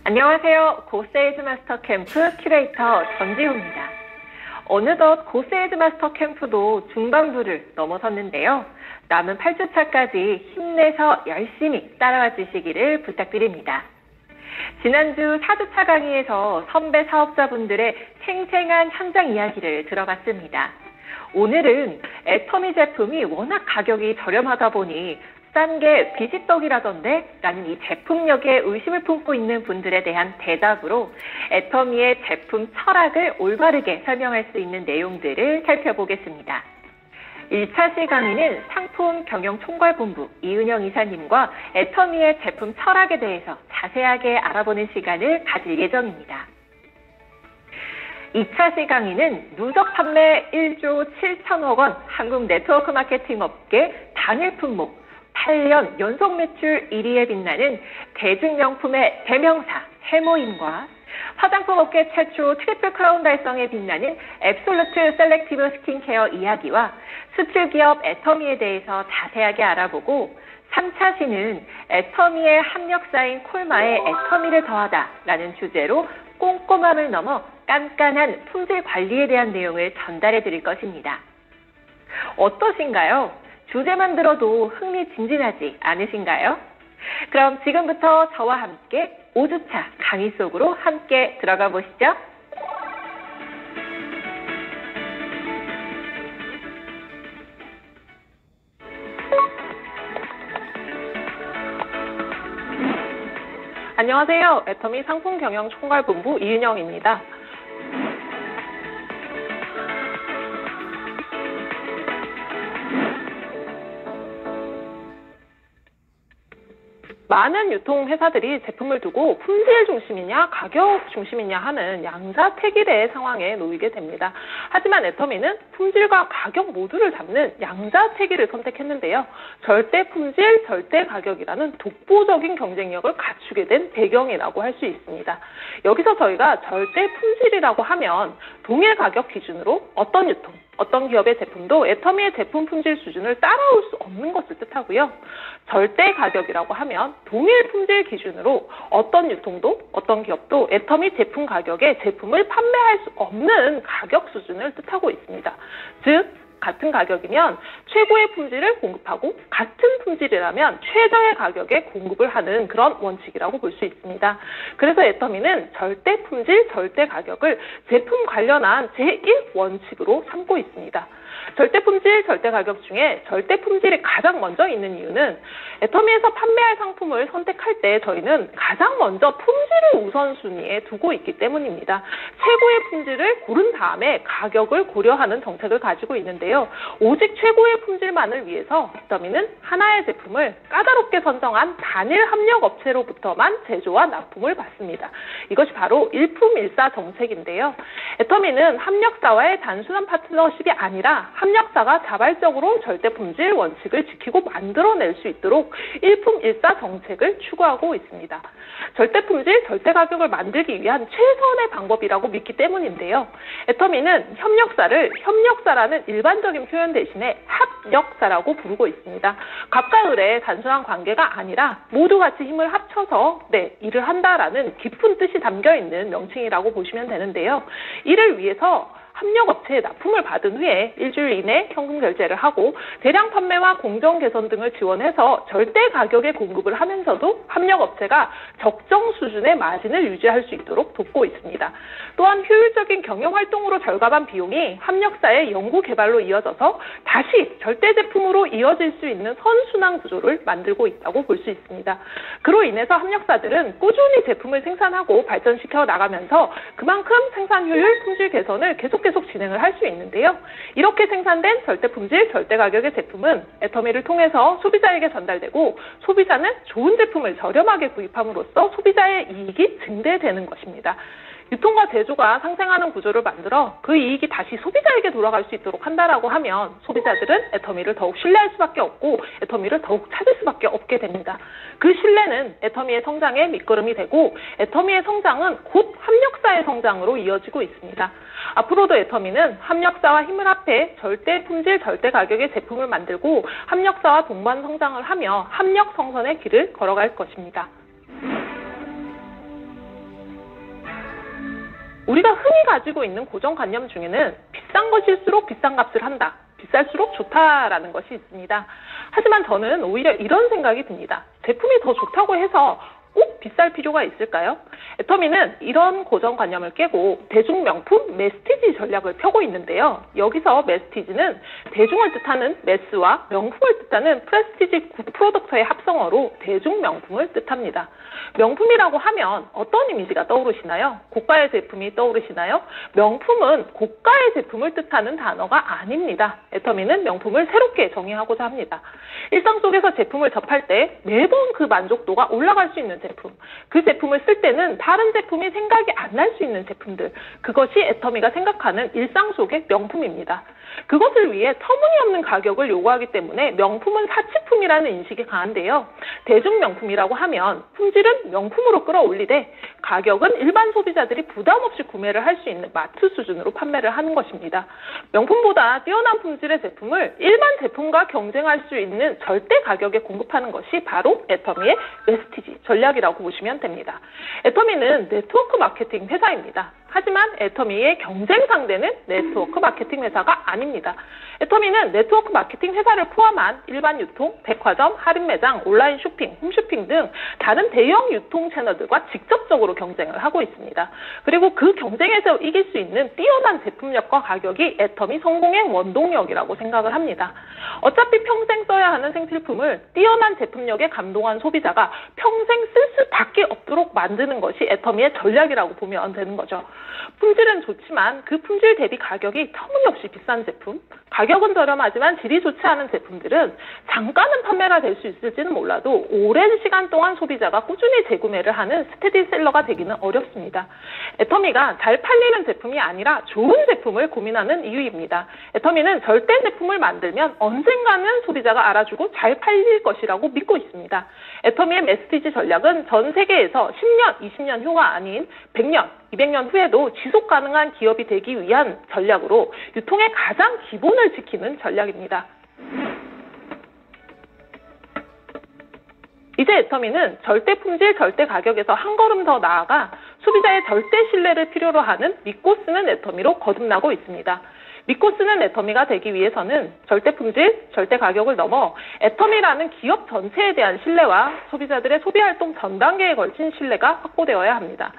안녕하세요. 고세일즈 마스터 캠프 큐레이터 전지훈입니다. 어느덧 고세일즈 마스터 캠프도 중반부를 넘어섰는데요. 남은 8주차까지 힘내서 열심히 따라와 주시기를 부탁드립니다. 지난주 4주차 강의에서 선배 사업자분들의 생생한 현장 이야기를 들어봤습니다. 오늘은 애터미 제품이 워낙 가격이 저렴하다 보니 싼 게 비지떡이라던데 라는 이 제품력에 의심을 품고 있는 분들에 대한 대답으로 애터미의 제품 철학을 올바르게 설명할 수 있는 내용들을 살펴보겠습니다. 1차 강의는 상품 경영 총괄본부 이은영 이사님과 애터미의 제품 철학에 대해서 자세하게 알아보는 시간을 가질 예정입니다. 2차 강의는 누적 판매 1조 7천억 원 한국 네트워크 마케팅 업계 단일 품목 8년 연속 매출 1위에 빛나는 대중명품의 대명사 해모인과 화장품 업계 최초 트리플 크라운 달성에 빛나는 앱솔루트 셀렉티브 스킨케어 이야기와 수출 기업 애터미에 대해서 자세하게 알아보고 3차 시는 애터미의 합력사인 콜마에 애터미를 더하다 라는 주제로 꼼꼼함을 넘어 깐깐한 품질 관리에 대한 내용을 전달해 드릴 것입니다. 어떠신가요? 주제만 들어도 흥미진진하지 않으신가요? 그럼 지금부터 저와 함께 5주차 강의 속으로 함께 들어가 보시죠. 안녕하세요. 애터미 상품경영총괄본부 이은영입니다. 많은 유통회사들이 제품을 두고 품질 중심이냐 가격 중심이냐 하는 양자택일의 상황에 놓이게 됩니다. 하지만 애터미는 품질과 가격 모두를 담는 양자택일을 선택했는데요. 절대 품질, 절대 가격이라는 독보적인 경쟁력을 갖추게 된 배경이라고 할 수 있습니다. 여기서 저희가 절대 품질이라고 하면 동일 가격 기준으로 어떤 유통, 어떤 기업의 제품도 애터미의 제품 품질 수준을 따라올 수 없는 것을 뜻하고요. 절대 가격이라고 하면 동일 품질 기준으로 어떤 유통도 어떤 기업도 애터미 제품 가격에 제품을 판매할 수 없는 가격 수준을 뜻하고 있습니다. 즉 같은 가격이면 최고의 품질을 공급하고 같은 품질이라면 최저의 가격에 공급을 하는 그런 원칙이라고 볼 수 있습니다. 그래서 애터미는 절대 품질, 절대 가격을 제품 관련한 제1원칙으로 삼고 있습니다. 절대 품질, 절대 가격 중에 절대 품질이 가장 먼저 있는 이유는 애터미에서 판매할 상품을 선택할 때 저희는 가장 먼저 품질을 우선순위에 두고 있기 때문입니다. 최고의 품질을 고른 다음에 가격을 고려하는 정책을 가지고 있는데요. 오직 최고의 품질만을 위해서 애터미는 하나의 제품을 까다롭게 선정한 단일 합력 업체로부터만 제조와 납품을 받습니다. 이것이 바로 일품일사 정책인데요. 애터미는 합력사와의 단순한 파트너십이 아니라 합력사가 자발적으로 절대 품질 원칙을 지키고 만들어낼 수 있도록 일품일사 정책을 추구하고 있습니다. 절대 품질, 절대 가격을 만들기 위한 최선의 방법이라고 믿기 때문인데요. 애터미는 협력사라는 일반적인 표현 대신에 합력사라고 부르고 있습니다. 갑과 을의 단순한 관계가 아니라 모두 같이 힘을 합쳐서 일을 한다라는 깊은 뜻이 담겨있는 명칭이라고 보시면 되는데요. 이를 위해서 합력업체에 납품을 받은 후에 일주일 이내 현금 결제를 하고 대량 판매와 공정 개선 등을 지원해서 절대 가격에 공급을 하면서도 합력업체가 적정 수준의 마진을 유지할 수 있도록 돕고 있습니다. 또한 효율적인 경영활동으로 절감한 비용이 합력사의 연구 개발로 이어져서 다시 절대 제품으로 이어질 수 있는 선순환 구조를 만들고 있다고 볼 수 있습니다. 그로 인해서 합력사들은 꾸준히 제품을 생산하고 발전시켜 나가면서 그만큼 생산 효율, 품질 개선을 계속 진행을 할 수 있는데요. 이렇게 생산된 절대 품질, 절대 가격의 제품은 애터미를 통해서 소비자에게 전달되고 소비자는 좋은 제품을 저렴하게 구입함으로써 소비자의 이익이 증대되는 것입니다. 유통과 제조가 상생하는 구조를 만들어 그 이익이 다시 소비자에게 돌아갈 수 있도록 한다라고 하면 소비자들은 애터미를 더욱 신뢰할 수밖에 없고 애터미를 더욱 찾을 수밖에 없게 됩니다. 그 신뢰는 애터미의 성장의 밑거름이 되고 애터미의 성장은 곧 합력사의 성장으로 이어지고 있습니다. 앞으로도 애터미는 합력사와 힘을 합해 절대 품질, 절대 가격의 제품을 만들고 합력사와 동반 성장을 하며 합력 성선의 길을 걸어갈 것입니다. 우리가 흔히 가지고 있는 고정관념 중에는 비싼 것일수록 비싼 값을 한다. 비쌀수록 좋다라는 것이 있습니다. 하지만 저는 오히려 이런 생각이 듭니다. 제품이 더 좋다고 해서 꼭 비쌀 필요가 있을까요? 애터미는 이런 고정관념을 깨고 대중명품 메스티지 전략을 펴고 있는데요. 여기서 메스티지는 대중을 뜻하는 매스와 명품을 뜻하는 프레스티지 프로덕터의 합성어로 대중명품을 뜻합니다. 명품이라고 하면 어떤 이미지가 떠오르시나요? 고가의 제품이 떠오르시나요? 명품은 고가의 제품을 뜻하는 단어가 아닙니다. 애터미는 명품을 새롭게 정의하고자 합니다. 일상 속에서 제품을 접할 때 매번 그 만족도가 올라갈 수 있는 제품, 그 제품을 쓸 때는 다른 제품이 생각이 안 날 수 있는 제품들, 그것이 애터미가 생각하는 일상 속의 명품입니다. 그것을 위해 터무니없는 가격을 요구하기 때문에 명품은 사치품이라는 인식이 강한데요. 대중명품이라고 하면 품질은 명품으로 끌어올리되 가격은 일반 소비자들이 부담 없이 구매를 할 수 있는 마트 수준으로 판매를 하는 것입니다. 명품보다 뛰어난 품질의 제품을 일반 제품과 경쟁할 수 있는 절대 가격에 공급하는 것이 바로 애터미의 메스티지 전략이라고 보시면 됩니다. 애터미는 네트워크 마케팅 회사입니다. 하지만 애터미의 경쟁 상대는 네트워크 마케팅 회사가 아닙니다. 애터미는 네트워크 마케팅 회사를 포함한 일반 유통, 백화점, 할인 매장, 온라인 쇼핑, 홈쇼핑 등 다른 대형 유통 채널들과 직접적으로 경쟁을 하고 있습니다. 그리고 그 경쟁에서 이길 수 있는 뛰어난 제품력과 가격이 애터미 성공의 원동력이라고 생각을 합니다. 어차피 평생 써야 하는 생필품을 뛰어난 제품력에 감동한 소비자가 평생 쓸 수밖에 없도록 만드는 것이 애터미의 전략이라고 보면 되는 거죠. 품질은 좋지만 그 품질 대비 가격이 터무니없이 비싼 제품, 가격은 저렴하지만 질이 좋지 않은 제품들은 잠깐은 판매가 될 수 있을지는 몰라도 오랜 시간 동안 소비자가 꾸준히 재구매를 하는 스테디셀러가 되기는 어렵습니다. 애터미가 잘 팔리는 제품이 아니라 좋은 제품을 고민하는 이유입니다. 애터미는 절대 제품을 만들면 언젠가는 소비자가 알아주고 잘 팔릴 것이라고 믿고 있습니다. 애터미의 메스티지 전략은 전 세계에서 10년, 20년 후가 아닌 100년, 200년 후에도 지속 가능한 기업이 되기 위한 전략으로 유통의 가장 기본을 지키는 전략입니다. 이제 애터미는 절대 품질, 절대 가격에서 한 걸음 더 나아가 소비자의 절대 신뢰를 필요로 하는 믿고 쓰는 애터미로 거듭나고 있습니다. 믿고 쓰는 애터미가 되기 위해서는 절대 품질, 절대 가격을 넘어 애터미라는 기업 전체에 대한 신뢰와 소비자들의 소비활동 전 단계에 걸친 신뢰가 확보되어야 합니다.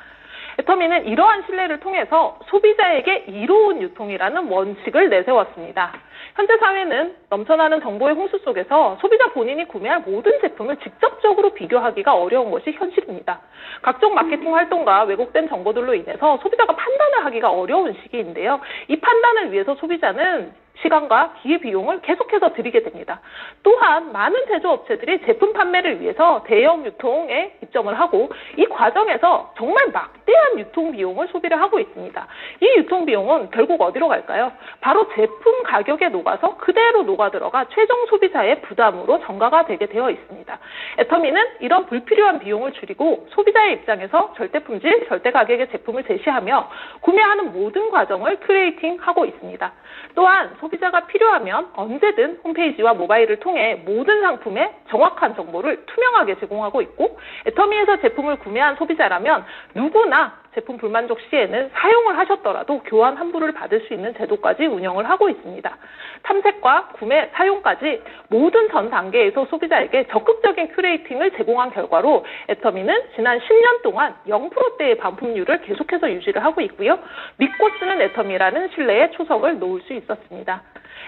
애터미는 이러한 신뢰를 통해서 소비자에게 이로운 유통이라는 원칙을 내세웠습니다. 현재 사회는 넘쳐나는 정보의 홍수 속에서 소비자 본인이 구매할 모든 제품을 직접적으로 비교하기가 어려운 것이 현실입니다. 각종 마케팅 활동과 왜곡된 정보들로 인해서 소비자가 판단을 하기가 어려운 시기인데요. 이 판단을 위해서 소비자는 시간과 기회비용을 계속해서 들이게 됩니다. 또한 많은 제조업체들이 제품 판매를 위해서 대형 유통에 입점을 하고 이 과정에서 정말 막대한 유통비용을 소비를 하고 있습니다. 이 유통비용은 결국 어디로 갈까요? 바로 제품 가격에 녹아서 그대로 녹아들어가 최종 소비자의 부담으로 전가가 되게 되어 있습니다. 애터미는 이런 불필요한 비용을 줄이고 소비자의 입장에서 절대 품질, 절대 가격의 제품을 제시하며 구매하는 모든 과정을 큐레이팅하고 있습니다. 또한 소비자가 필요하면 언제든 홈페이지와 모바일을 통해 모든 상품의 정확한 정보를 투명하게 제공하고 있고 애터미에서 제품을 구매한 소비자라면 누구나 제품 불만족 시에는 사용을 하셨더라도 교환 환불을 받을 수 있는 제도까지 운영을 하고 있습니다. 탐색과 구매, 사용까지 모든 전 단계에서 소비자에게 적극적인 큐레이팅을 제공한 결과로 애터미는 지난 10년 동안 0%대의 반품률을 계속해서 유지를 하고 있고요. 믿고 쓰는 애터미라는 신뢰의 초석을 놓을 수 있었습니다.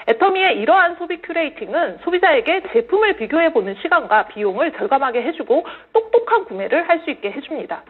애터미의 이러한 소비 큐레이팅은 소비자에게 제품을 비교해보는 시간과 비용을 절감하게 해주고 똑똑한 구매를 할 수 있게 해줍니다.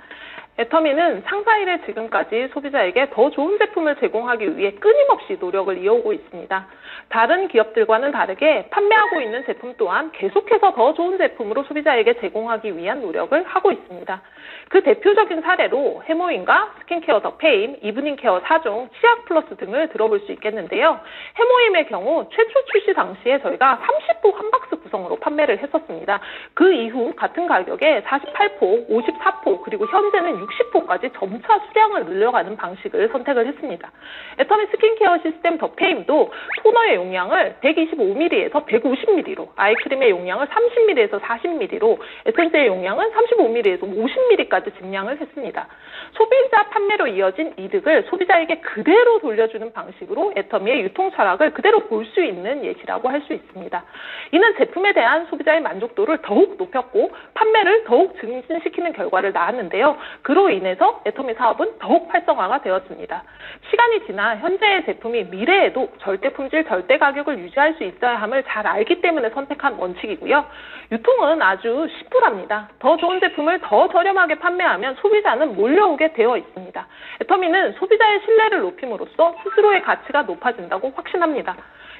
애터미는 상사 이래 지금까지 소비자에게 더 좋은 제품을 제공하기 위해 끊임없이 노력을 이어오고 있습니다. 다른 기업들과는 다르게 판매하고 있는 제품 또한 계속해서 더 좋은 제품으로 소비자에게 제공하기 위한 노력을 하고 있습니다. 그 대표적인 사례로 해모임과 스킨케어 더 페임, 이브닝 케어 4종, 치약 플러스 등을 들어볼 수 있겠는데요. 해모임의 경우 최초 출시 당시에 저희가 30부 한 박스 구성으로 판매를 했었습니다. 그 이후 같은 가격에 48포, 54포, 그리고 현재는 60호까지 점차 수량을 늘려가는 방식을 선택을 했습니다. 애터미 스킨케어 시스템 더 페임도 토너의 용량을 125ml에서 150ml로, 아이크림의 용량을 30ml에서 40ml로, 에센스의 용량은 35ml에서 50ml까지 증량을 했습니다. 소비자 판매로 이어진 이득을 소비자에게 그대로 돌려주는 방식으로 애터미의 유통 철학을 그대로 볼 수 있는 예시라고 할 수 있습니다. 이는 제품에 대한 소비자의 만족도를 더욱 높였고 판매를 더욱 증진시키는 결과를 낳았는데요. 그로 인해서 애터미 사업은 더욱 활성화가 되었습니다. 시간이 지나 현재의 제품이 미래에도 절대 품질, 절대 가격을 유지할 수 있어야 함을 잘 알기 때문에 선택한 원칙이고요. 유통은 아주 심플합니다. 더 좋은 제품을 더 저렴하게 판매하면 소비자는 몰려오게 되어 있습니다. 애터미는 소비자의 신뢰를 높임으로써 스스로의 가치가 높아진다고 확신합니다.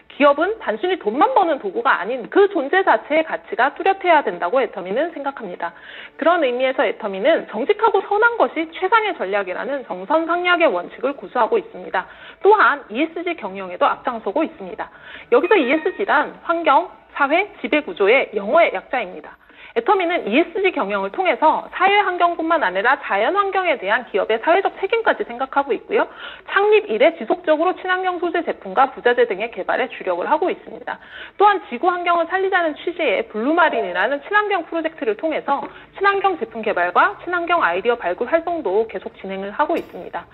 기업은 단순히 돈만 버는 도구가 아닌 그 존재 자체의 가치가 뚜렷해야 된다고 애터미는 생각합니다. 그런 의미에서 애터미는 정직하고 선한 것이 최상의 전략이라는 정선상략의 원칙을 고수하고 있습니다. 또한 ESG 경영에도 앞장서고 있습니다. 여기서 ESG란 환경, 사회, 지배구조의 영어의 약자입니다. 애터미는 ESG 경영을 통해서 사회 환경뿐만 아니라 자연 환경에 대한 기업의 사회적 책임까지 생각하고 있고요. 창립 이래 지속적으로 친환경 소재 제품과 부자재 등의 개발에 주력을 하고 있습니다. 또한 지구 환경을 살리자는 취지의 블루마린이라는 친환경 프로젝트를 통해서 친환경 제품 개발과 친환경 아이디어 발굴 활동도 계속 진행을 하고 있습니다.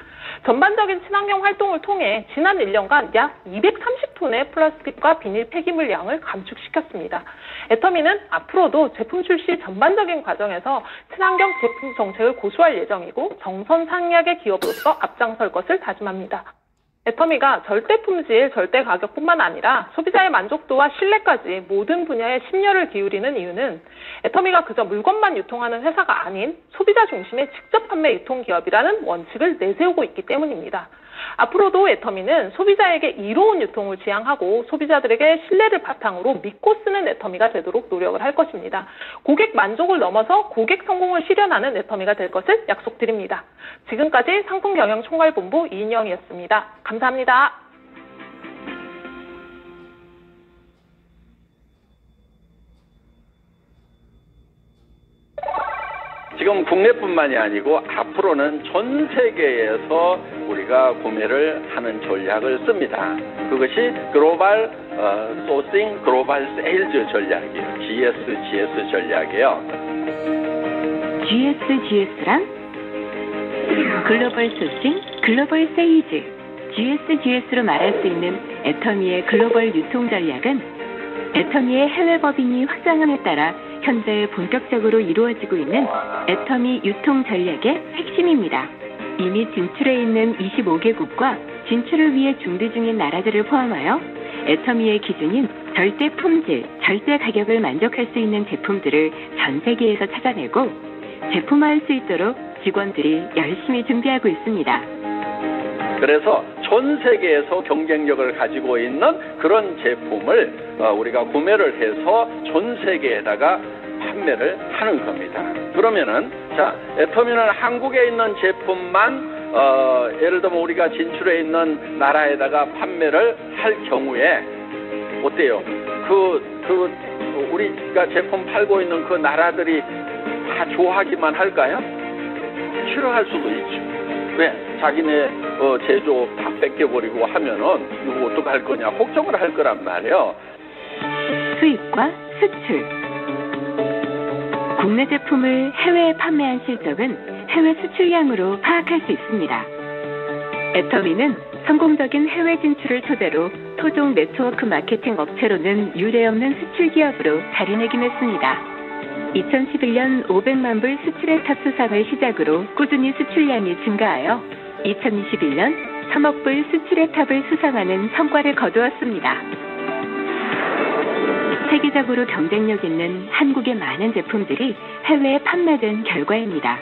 전반적인 친환경 활동을 통해 지난 1년간 약 230톤의 플라스틱과 비닐 폐기물 양을 감축시켰습니다. 애터미는 앞으로도 제품 출시 전반적인 과정에서 친환경 제품 정책을 고수할 예정이고 정선상략의 기업으로서 앞장설 것을 다짐합니다. 애터미가 절대 품질, 절대 가격뿐만 아니라 소비자의 만족도와 신뢰까지 모든 분야에 심려를 기울이는 이유는 애터미가 그저 물건만 유통하는 회사가 아닌 소비자 중심의 직접 판매 유통 기업이라는 원칙을 내세우고 있기 때문입니다. 앞으로도 애터미는 소비자에게 이로운 유통을 지향하고 소비자들에게 신뢰를 바탕으로 믿고 쓰는 애터미가 되도록 노력을 할 것입니다. 고객 만족을 넘어서 고객 성공을 실현하는 애터미가 될 것을 약속드립니다. 지금까지 상품경영총괄본부 이인영이었습니다. 감사합니다. 지금 국내뿐만이 아니고 앞으로는 전 세계에서 우리가 구매를 하는 전략을 씁니다. 그것이 글로벌 소싱, 글로벌 세일즈 전략이에요. GSGS 전략이에요. GSGS란 글로벌 소싱, 글로벌 세일즈, GSGS로 말할 수 있는 애터미의 글로벌 유통 전략은 애터미의 해외 법인이 확장함에 따라 현재 본격적으로 이루어지고 있는 애터미 유통 전략의 핵심입니다. 이미 진출해 있는 25개국과 진출을 위해 준비 중인 나라들을 포함하여 애터미의 기준인 절대 품질, 절대 가격을 만족할 수 있는 제품들을 전 세계에서 찾아내고 제품화할 수 있도록 직원들이 열심히 준비하고 있습니다. 그래서 전 세계에서 경쟁력을 가지고 있는 그런 제품을 우리가 구매를 해서 전 세계에다가 판매를 하는 겁니다. 그러면은 자, 애터미는 한국에 있는 제품만 예를 들면 우리가 진출해 있는 나라에다가 판매를 할 경우에 어때요? 우리가 제품 팔고 있는 그 나라들이 다 좋아하기만 할까요? 싫어할 수도 있죠. 왜? 자기네 제조업 다 뺏겨버리고 하면은 누구 어떡할 거냐 걱정을 할 거란 말이에요. 수입과 수출. 국내 제품을 해외에 판매한 실적은 해외 수출량으로 파악할 수 있습니다. 애터미는 성공적인 해외 진출을 토대로 토종 네트워크 마케팅 업체로는 유례없는 수출 기업으로 자리매김했습니다. 2011년 500만 불 수출의 탑 수상을 시작으로 꾸준히 수출량이 증가하여 2021년 3억 불 수출의 탑을 수상하는 성과를 거두었습니다. 세계적으로 경쟁력 있는 한국의 많은 제품들이 해외에 판매된 결과입니다.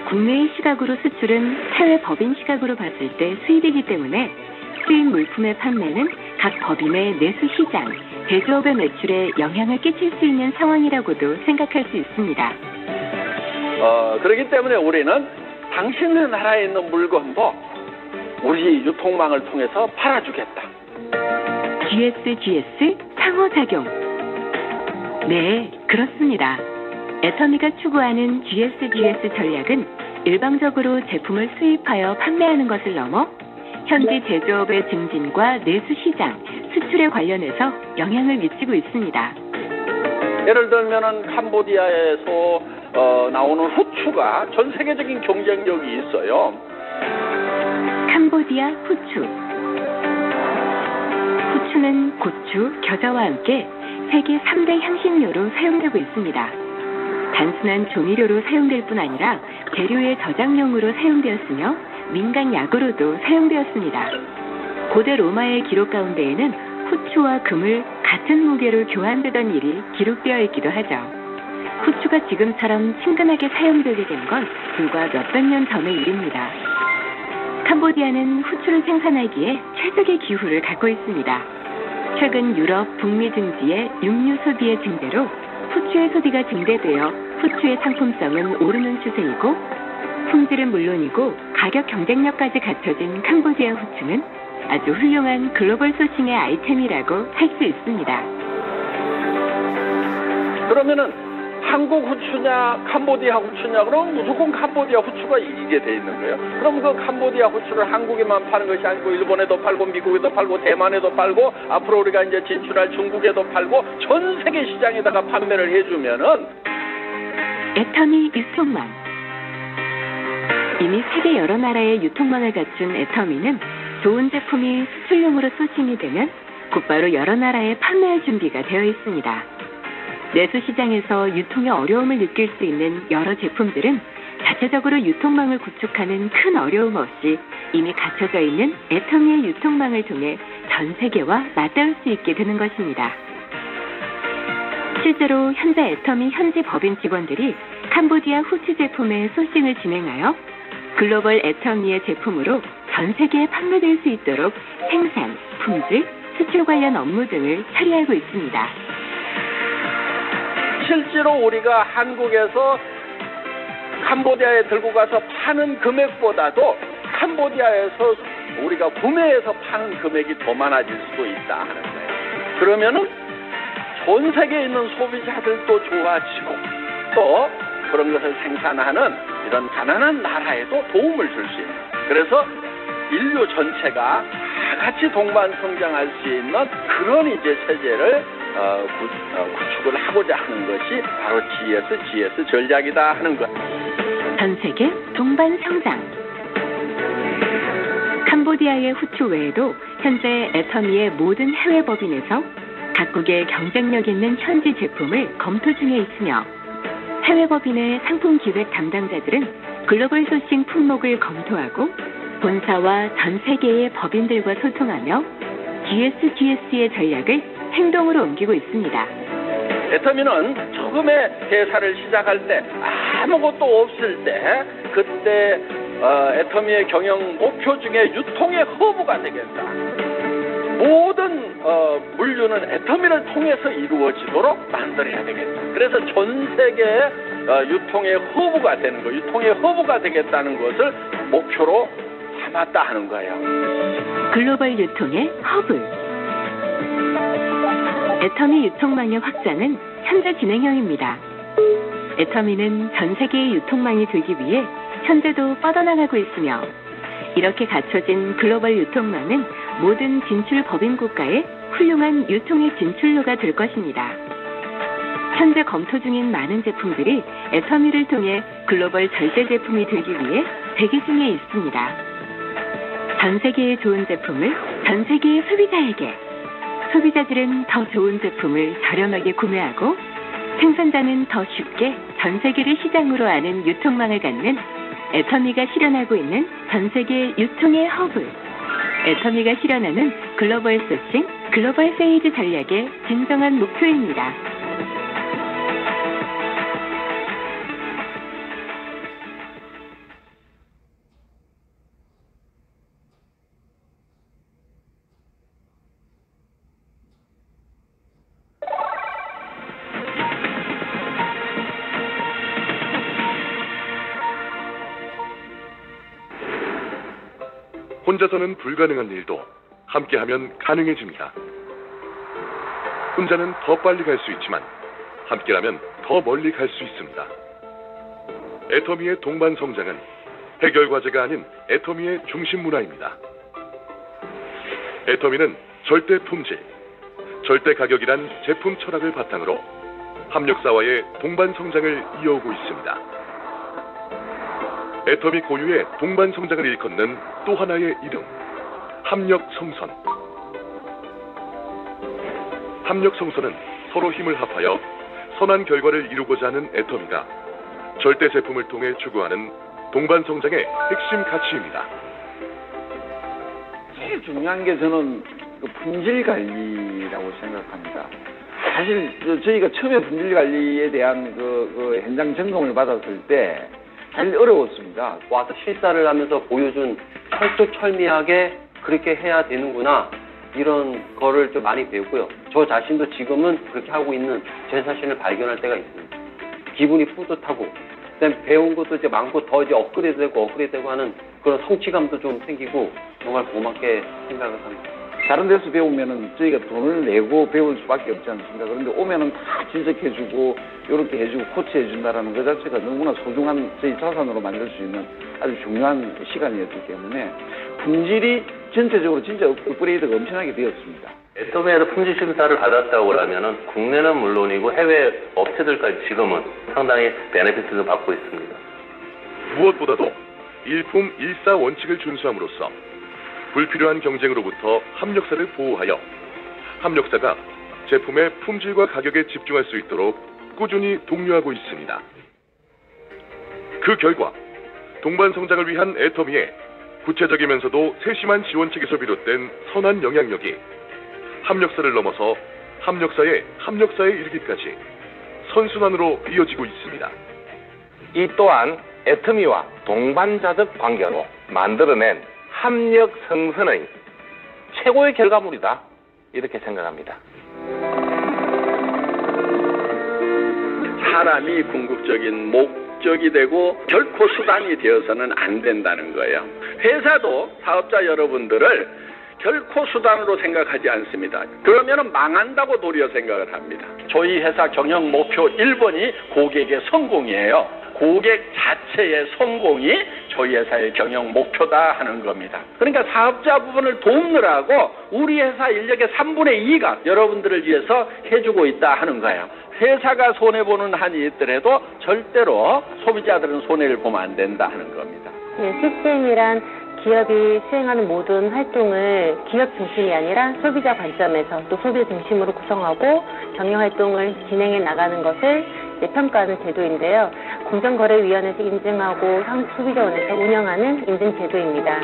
국내의 시각으로 수출은 해외 법인 시각으로 봤을 때 수입이기 때문에 수입 물품의 판매는 각 법인의 내수 시장, 제조업의 매출에 영향을 끼칠 수 있는 상황이라고도 생각할 수 있습니다. 그렇기 때문에 우리는 당신의 나라에 있는 물건도 우리 유통망을 통해서 팔아주겠다. GSGS 상호작용. 네, 그렇습니다. 애터미가 추구하는 GSGS 전략은 일방적으로 제품을 수입하여 판매하는 것을 넘어 현지 제조업의 증진과 내수 시장, 수출에 관련해서 영향을 미치고 있습니다. 예를 들면은 캄보디아에서 나오는 후추가 전 세계적인 경쟁력이 있어요. 캄보디아 후추. 후추는 고추, 겨자와 함께 세계 3대 향신료로 사용되고 있습니다. 단순한 조미료로 사용될 뿐 아니라 재료의 저장용으로 사용되었으며 민간약으로도 사용되었습니다. 고대 로마의 기록 가운데에는 후추와 금을 같은 무게로 교환되던 일이 기록되어 있기도 하죠. 후추가 지금처럼 친근하게 사용되게 된 건 불과 몇백 년 전의 일입니다. 캄보디아는 후추를 생산하기에 최적의 기후를 갖고 있습니다. 최근 유럽, 북미 등지의 육류 소비의 증대로 후추의 소비가 증대되어 후추의 상품성은 오르는 추세이고 품질은 물론이고 가격 경쟁력까지 갖춰진 캄보디아 후추는 아주 훌륭한 글로벌 소싱의 아이템이라고 할 수 있습니다. 그러면은 한국 후추냐 캄보디아 후추냐 그럼 무조건 캄보디아 후추가 이기게 돼 있는 거예요. 그럼 그 캄보디아 후추를 한국에만 파는 것이 아니고 일본에도 팔고 미국에도 팔고 대만에도 팔고 앞으로 우리가 이제 진출할 중국에도 팔고 전 세계 시장에다가 판매를 해주면은 애터미 유통망. 이미 세계 여러 나라의 유통망을 갖춘 애터미는 좋은 제품이 수출용으로 소싱이 되면 곧바로 여러 나라에 판매할 준비가 되어 있습니다. 내수 시장에서 유통의 어려움을 느낄 수 있는 여러 제품들은 자체적으로 유통망을 구축하는 큰 어려움 없이 이미 갖춰져 있는 애터미의 유통망을 통해 전 세계와 맞닿을 수 있게 되는 것입니다. 실제로 현재 애터미 현지 법인 직원들이 캄보디아 후추 제품의 소싱을 진행하여 글로벌 애터미의 제품으로 전 세계에 판매될 수 있도록 생산, 품질, 수출 관련 업무 등을 처리하고 있습니다. 실제로 우리가 한국에서 캄보디아에 들고 가서 파는 금액보다도 캄보디아에서 우리가 구매해서 파는 금액이 더 많아질 수도 있다 하는 거예요. 그러면은 전 세계에 있는 소비자들도 좋아지고 또 그런 것을 생산하는 이런 가난한 나라에도 도움을 줄 수 있는. 그래서 인류 전체가 다 같이 동반 성장할 수 있는 그런 이제 체제를 구축을 하고자 하는 것이 바로 GS 전략이다 하는 것. 전 세계 동반 성장. 캄보디아의 후추 외에도 현재 애터미의 모든 해외 법인에서 각국의 경쟁력 있는 현지 제품을 검토 중에 있으며 해외 법인의 상품 기획 담당자들은 글로벌 소싱 품목을 검토하고 본사와 전 세계의 법인들과 소통하며 GS의 전략을 행동으로 옮기고 있습니다. 애터미는 처음에 회사를 시작할 때 아무것도 없을 때 그때 애터미의 경영 목표 중에 유통의 허브가 되겠다. 모든 물류는 애터미를 통해서 이루어지도록 만들어야 되겠다. 그래서 전 세계 유통의 허브가 되는 거, 유통의 허브가 되겠다는 것을 목표로 삼았다 하는 거예요. 글로벌 유통의 허브. 애터미 유통망의 확장은 현재 진행형입니다. 애터미는 전 세계의 유통망이 되기 위해 현재도 뻗어나가고 있으며 이렇게 갖춰진 글로벌 유통망은 모든 진출 법인 국가의 훌륭한 유통의 진출로가 될 것입니다. 현재 검토 중인 많은 제품들이 애터미를 통해 글로벌 절대 제품이 되기 위해 대기 중에 있습니다. 전 세계의 좋은 제품을 전 세계의 소비자에게, 소비자들은 더 좋은 제품을 저렴하게 구매하고 생산자는 더 쉽게 전 세계를 시장으로 아는 유통망을 갖는 애터미가 실현하고 있는 전 세계 유통의 허브. 애터미가 실현하는 글로벌 소싱, 글로벌 세일즈 전략의 진정한 목표입니다. 혼자서는 불가능한 일도 함께하면 가능해집니다. 혼자는 더 빨리 갈 수 있지만 함께라면 더 멀리 갈 수 있습니다. 애터미의 동반 성장은 해결 과제가 아닌 애터미의 중심 문화입니다. 애터미는 절대 품질, 절대 가격이란 제품 철학을 바탕으로 합력사와의 동반 성장을 이어오고 있습니다. 애터미 고유의 동반 성장을 일컫는 또 하나의 이름, 합력성선. 합력성선은 서로 힘을 합하여 선한 결과를 이루고자 하는 애터미가 절대 제품을 통해 추구하는 동반 성장의 핵심 가치입니다. 제일 중요한 게 저는 그 품질 관리라고 생각합니다. 사실 저희가 처음에 품질 관리에 대한 그 현장 점검을 받았을 때 제일 어려웠습니다. 와서 실사를 하면서 보여준 철두철미하게 그렇게 해야 되는구나, 이런 거를 좀 많이 배웠고요. 저 자신도 지금은 그렇게 하고 있는 제 자신을 발견할 때가 있습니다. 기분이 뿌듯하고, 그다음에 배운 것도 이제 많고 더 이제 업그레이드되고 하는 그런 성취감도 좀 생기고 정말 고맙게 생각을 합니다. 다른 데서 배우면은 저희가 돈을 내고 배울 수밖에 없지 않습니까? 그런데 오면은 다 진척해주고 이렇게 해주고 코치해준다라는 것 자체가 너무나 소중한 저희 자산으로 만들 수 있는 아주 중요한 시간이었기 때문에 품질이 전체적으로 진짜 업그레이드가 엄청나게 되었습니다. 애터미에서 품질 심사를 받았다고 하면은 국내는 물론이고 해외 업체들까지 지금은 상당히 베네피트를 받고 있습니다. 무엇보다도 일품 일사 원칙을 준수함으로써 불필요한 경쟁으로부터 합력사를 보호하여 합력사가 제품의 품질과 가격에 집중할 수 있도록 꾸준히 독려하고 있습니다. 그 결과 동반 성장을 위한 애터미의 구체적이면서도 세심한 지원책에서 비롯된 선한 영향력이 합력사를 넘어서 합력사에 이르기까지 선순환으로 이어지고 있습니다. 이 또한 애터미와 동반자적 관계로 만들어낸 합력성선의 최고의 결과물이다, 이렇게 생각합니다. 사람이 궁극적인 목적이 되고 결코 수단이 되어서는 안 된다는 거예요. 회사도 사업자 여러분들을 결코 수단으로 생각하지 않습니다. 그러면 망한다고 도리어 생각을 합니다. 저희 회사 경영 목표 1번이 고객의 성공이에요. 고객 자체의 성공이 저희 회사의 경영 목표다 하는 겁니다. 그러니까 사업자 부분을 돕느라고 우리 회사 인력의 3분의 2가 여러분들을 위해서 해주고 있다 하는 거예요. 회사가 손해보는 한이 있더라도 절대로 소비자들은 손해를 보면 안 된다 하는 겁니다. 네, CCM이란 기업이 수행하는 모든 활동을 기업 중심이 아니라 소비자 관점에서 또 소비 중심으로 구성하고 경영 활동을 진행해 나가는 것을 평가하는 제도인데요. 공정거래위원회에서 인증하고 소비자원에서 운영하는 인증제도입니다.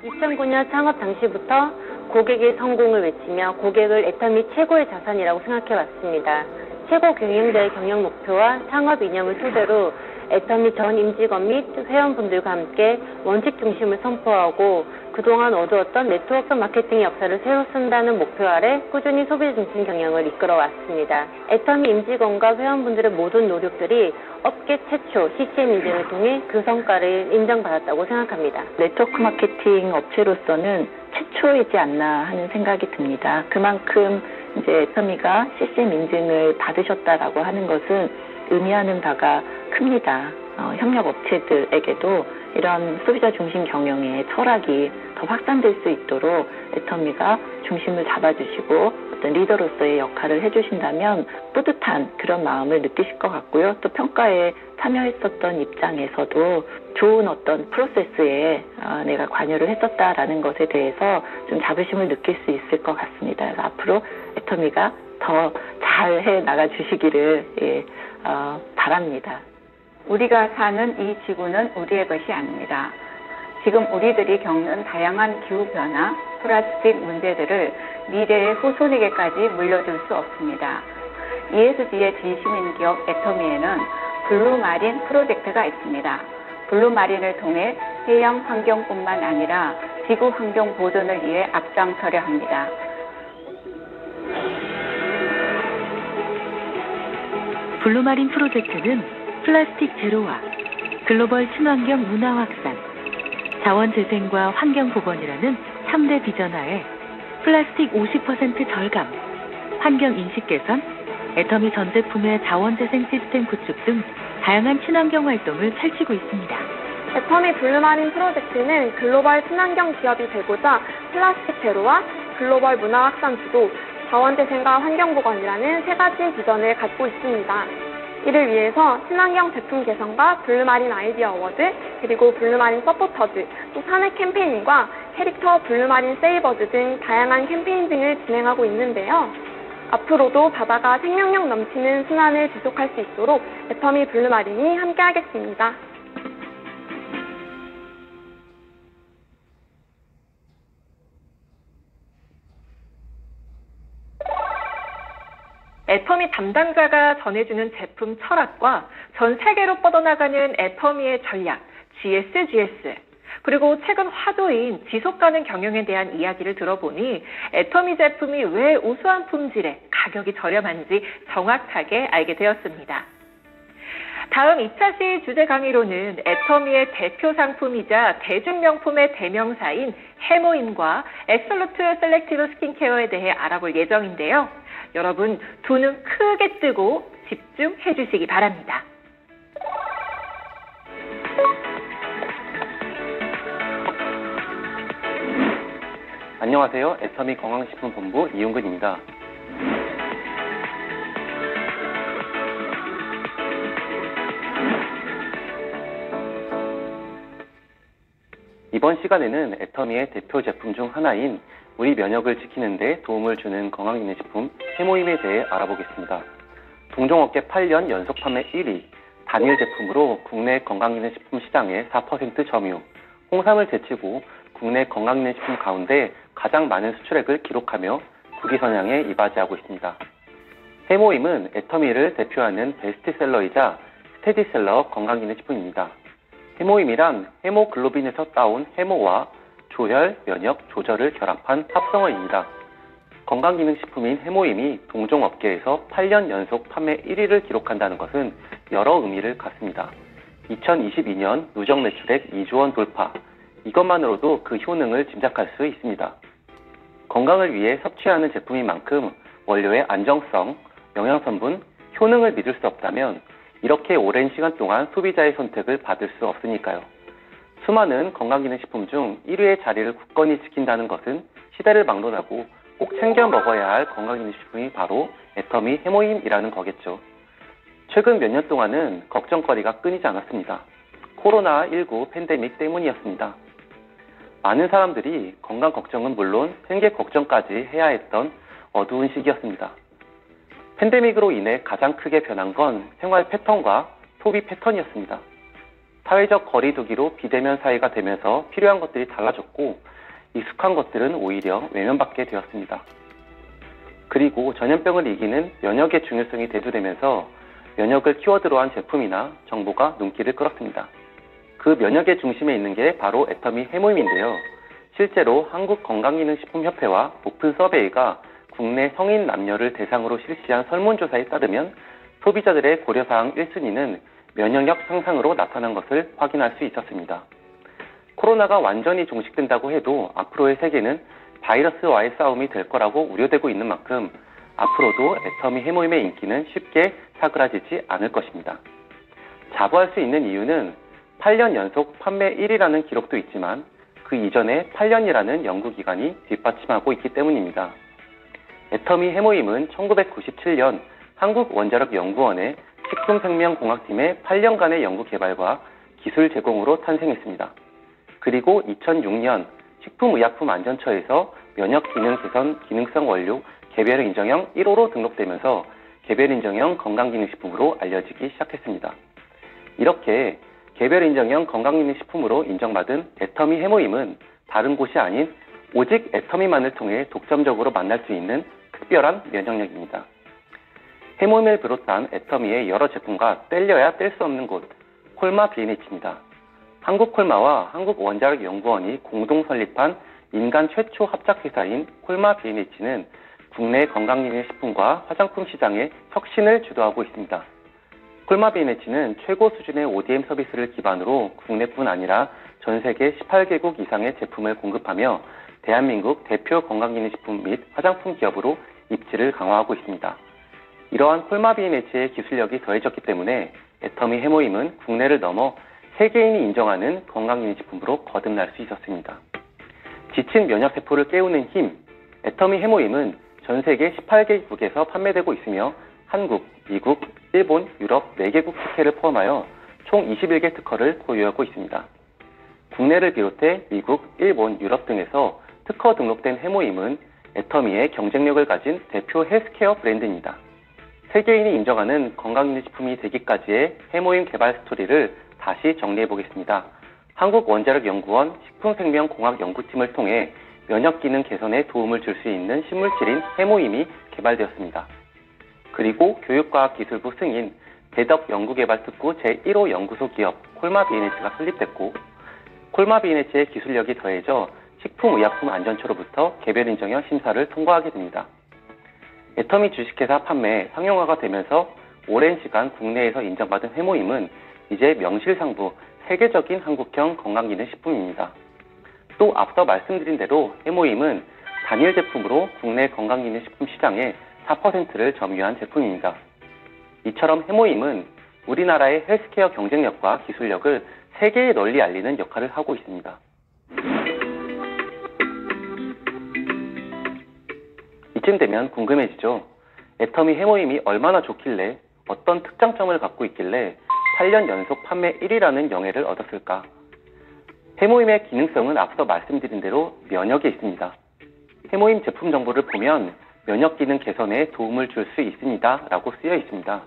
2009년 창업 당시부터 고객의 성공을 외치며 고객을 애터미 최고의 자산이라고 생각해 왔습니다. 최고 경영자의 경영 목표와 창업 이념을 토대로 애터미 전 임직원 및 회원분들과 함께 원칙 중심을 선포하고 그동안 어두웠던 네트워크 마케팅 역사를 새로 쓴다는 목표 아래 꾸준히 소비 중심 경영을 이끌어 왔습니다. 애터미 임직원과 회원분들의 모든 노력들이 업계 최초 CCM 인증을 통해 그 성과를 인정받았다고 생각합니다. 네트워크 마케팅 업체로서는 최초이지 않나 하는 생각이 듭니다. 그만큼 이제 애터미가 CCM 인증을 받으셨다라고 하는 것은 의미하는 바가 큽니다. 협력 업체들에게도 이런 소비자 중심 경영의 철학이 더 확산될 수 있도록 애터미가 중심을 잡아주시고 어떤 리더로서의 역할을 해주신다면 뿌듯한 그런 마음을 느끼실 것 같고요. 또 평가에 참여했었던 입장에서도 좋은 어떤 프로세스에 내가 관여를 했었다라는 것에 대해서 좀 자부심을 느낄 수 있을 것 같습니다. 그래서 앞으로 애터미가 더 잘 해 나가 주시기를 바랍니다. 우리가 사는 이 지구는 우리의 것이 아닙니다. 지금 우리들이 겪는 다양한 기후변화, 플라스틱 문제들을 미래의 후손에게까지 물려줄 수 없습니다. ESG의 진심인 기업 애터미에는 블루마린 프로젝트가 있습니다. 블루마린을 통해 해양 환경뿐만 아니라 지구 환경 보존을 위해 앞장서려 합니다. 블루마린 프로젝트는 플라스틱 제로화, 글로벌 친환경 문화 확산, 자원재생과 환경복원이라는 3대 비전하에 플라스틱 50% 절감, 환경인식 개선, 애터미 전 제품의 자원재생 시스템 구축 등 다양한 친환경 활동을 펼치고 있습니다. 애터미 블루마린 프로젝트는 글로벌 친환경 기업이 되고자 플라스틱 제로와 글로벌 문화 확산 주도, 자원재생과 환경보건이라는 세 가지 비전을 갖고 있습니다. 이를 위해서 친환경 제품 개선과 블루마린 아이디어 어워드, 그리고 블루마린 서포터즈, 또 사내 캠페인과 캐릭터 블루마린 세이버즈 등 다양한 캠페인 등을 진행하고 있는데요. 앞으로도 바다가 생명력 넘치는 순환을 지속할 수 있도록 애터미 블루마린이 함께하겠습니다. 애터미 담당자가 전해주는 제품 철학과 전 세계로 뻗어나가는 애터미의 전략, GSGS, 그리고 최근 화두인 지속가능 경영에 대한 이야기를 들어보니 애터미 제품이 왜 우수한 품질에 가격이 저렴한지 정확하게 알게 되었습니다. 다음 2차 시 주제 강의로는 애터미의 대표 상품이자 대중명품의 대명사인 해모임과 앱솔루트 셀렉티브 스킨케어에 대해 알아볼 예정인데요. 여러분 두 눈 크게 뜨고 집중해 주시기 바랍니다. 안녕하세요. 애터미 건강식품본부 이용근입니다. 이번 시간에는 애터미의 대표 제품 중 하나인 우리 면역을 지키는 데 도움을 주는 건강기능식품 해모임에 대해 알아보겠습니다. 동종업계 8년 연속 판매 1위, 단일 제품으로 국내 건강기능식품 시장의 4% 점유, 홍삼을 제치고 국내 건강기능식품 가운데 가장 많은 수출액을 기록하며 국위 선양에 이바지하고 있습니다. 해모임은 애터미를 대표하는 베스트셀러이자 스테디셀러 건강기능식품입니다. 해모임이란 헤모글로빈에서 따온 해모와 조혈, 면역, 조절을 결합한 합성어입니다. 건강기능식품인 해모임이 동종업계에서 8년 연속 판매 1위를 기록한다는 것은 여러 의미를 갖습니다. 2022년 누적 매출액 2조 원 돌파, 이것만으로도 그 효능을 짐작할 수 있습니다. 건강을 위해 섭취하는 제품인 만큼 원료의 안정성, 영양성분, 효능을 믿을 수 없다면 이렇게 오랜 시간 동안 소비자의 선택을 받을 수 없으니까요. 수많은 건강기능식품 중 1위의 자리를 굳건히 지킨다는 것은 시대를 막론하고 꼭 챙겨 먹어야 할 건강기능식품이 바로 애터미 해모임이라는 거겠죠. 최근 몇 년 동안은 걱정거리가 끊이지 않았습니다. 코로나19 팬데믹 때문이었습니다. 많은 사람들이 건강 걱정은 물론 생계 걱정까지 해야 했던 어두운 시기였습니다. 팬데믹으로 인해 가장 크게 변한 건 생활 패턴과 소비 패턴이었습니다. 사회적 거리두기로 비대면 사회가 되면서 필요한 것들이 달라졌고 익숙한 것들은 오히려 외면받게 되었습니다. 그리고 전염병을 이기는 면역의 중요성이 대두되면서 면역을 키워드로 한 제품이나 정보가 눈길을 끌었습니다. 그 면역의 중심에 있는 게 바로 애터미 해모임인데요. 실제로 한국건강기능식품협회와 오픈 서베이가 국내 성인 남녀를 대상으로 실시한 설문조사에 따르면 소비자들의 고려사항 1순위는 면역력 향상으로 나타난 것을 확인할 수 있었습니다. 코로나가 완전히 종식된다고 해도 앞으로의 세계는 바이러스와의 싸움이 될 거라고 우려되고 있는 만큼 앞으로도 애터미 해모임의 인기는 쉽게 사그라지지 않을 것입니다. 자부할 수 있는 이유는 8년 연속 판매 1위라는 기록도 있지만 그 이전에 8년이라는 연구기간이 뒷받침하고 있기 때문입니다. 애터미 해모임은 1997년 한국원자력연구원의 식품생명공학팀의 8년간의 연구개발과 기술 제공으로 탄생했습니다. 그리고 2006년 식품의약품안전처에서 면역기능 개선 기능성 원료 개별인정형 1호로 등록되면서 개별인정형 건강기능식품으로 알려지기 시작했습니다. 이렇게 개별인정형 건강기능식품으로 인정받은 애터미 해모임은 다른 곳이 아닌 오직 애터미만을 통해 독점적으로 만날 수 있는 특별한 면역력입니다. 해모임을 비롯한 애터미의 여러 제품과 뗄려야 뗄 수 없는 곳, 콜마 B&H입니다. 한국콜마와 한국원자력연구원이 공동 설립한 민간 최초 합작회사인 콜마 B&H는 국내 건강기능식품과 화장품 시장의 혁신을 주도하고 있습니다. 콜마 B&H는 최고 수준의 ODM 서비스를 기반으로 국내뿐 아니라 전 세계 18개국 이상의 제품을 공급하며 대한민국 대표 건강기능식품 및 화장품 기업으로 입지를 강화하고 있습니다. 이러한 콜마 B&H의 기술력이 더해졌기 때문에 애터미 해모임은 국내를 넘어 세계인이 인정하는 건강기능식품으로 거듭날 수 있었습니다. 지친 면역세포를 깨우는 힘, 애터미 해모임은 전 세계 18개국에서 판매되고 있으며 한국, 미국, 일본, 유럽 4개국 특혜를 포함하여 총 21개 특허를 보유하고 있습니다. 국내를 비롯해 미국, 일본, 유럽 등에서 특허 등록된 해모임은 애터미의 경쟁력을 가진 대표 헬스케어 브랜드입니다. 세계인이 인정하는 건강기능식품이 되기까지의 해모임 개발 스토리를 다시 정리해보겠습니다. 한국원자력연구원 식품생명공학연구팀을 통해 면역기능 개선에 도움을 줄 수 있는 식물질인 해모임이 개발되었습니다. 그리고 교육과학기술부 승인 대덕연구개발특구 제1호 연구소 기업 콜마비엔에츠가 설립됐고 콜마비엔에츠의 기술력이 더해져 식품의약품안전처로부터 개별인정형 심사를 통과하게 됩니다. 애터미 주식회사 판매 상용화가 되면서 오랜 시간 국내에서 인정받은 해모임은 이제 명실상부 세계적인 한국형 건강기능식품입니다. 또 앞서 말씀드린 대로 해모임은 단일 제품으로 국내 건강기능식품 시장의 4%를 점유한 제품입니다. 이처럼 해모임은 우리나라의 헬스케어 경쟁력과 기술력을 세계에 널리 알리는 역할을 하고 있습니다. 이쯤 되면 궁금해지죠. 애터미 해모임이 얼마나 좋길래 어떤 특장점을 갖고 있길래 8년 연속 판매 1위라는 영예를 얻었을까? 해모임의 기능성은 앞서 말씀드린 대로 면역에 있습니다. 해모임 제품 정보를 보면 면역 기능 개선에 도움을 줄 수 있습니다 라고 쓰여 있습니다.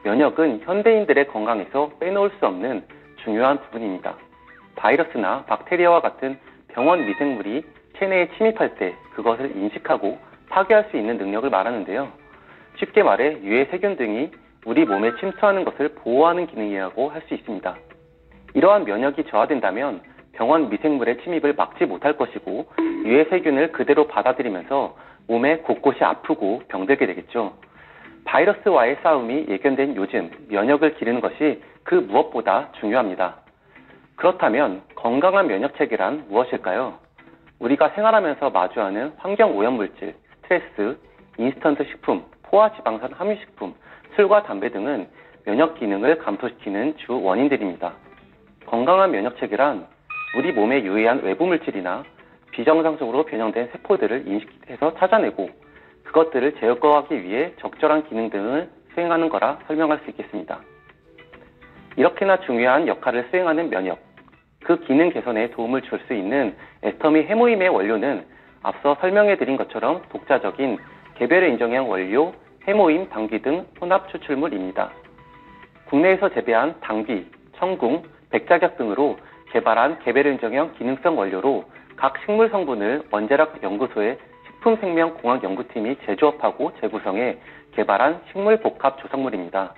면역은 현대인들의 건강에서 빼놓을 수 없는 중요한 부분입니다. 바이러스나 박테리아와 같은 병원 미생물이 체내에 침입할 때 그것을 인식하고 파괴할 수 있는 능력을 말하는데요. 쉽게 말해 유해 세균 등이 우리 몸에 침투하는 것을 보호하는 기능이라고 할 수 있습니다. 이러한 면역이 저하된다면 병원 미생물의 침입을 막지 못할 것이고 유해 세균을 그대로 받아들이면서 몸에 곳곳이 아프고 병들게 되겠죠. 바이러스와의 싸움이 예견된 요즘 면역을 기르는 것이 그 무엇보다 중요합니다. 그렇다면 건강한 면역체계란 무엇일까요? 우리가 생활하면서 마주하는 환경오염물질, 스트레스, 인스턴트 식품, 포화지방산 함유식품, 술과 담배 등은 면역 기능을 감소시키는 주 원인들입니다. 건강한 면역체계란 우리 몸에 유해한 외부 물질이나 비정상적으로 변형된 세포들을 인식해서 찾아내고 그것들을 제거하기 위해 적절한 기능 등을 수행하는 거라 설명할 수 있겠습니다. 이렇게나 중요한 역할을 수행하는 면역, 그 기능 개선에 도움을 줄 수 있는 애터미 해모임의 원료는 앞서 설명해드린 것처럼 독자적인 개별의 인정형 원료, 해모임, 당귀 등 혼합 추출물입니다. 국내에서 재배한 당귀, 청궁, 백작약 등으로 개발한 개별 인정형 기능성 원료로 각 식물 성분을 원자력 연구소의 식품생명공학연구팀이 제조업하고 재구성해 개발한 식물 복합 조성물입니다.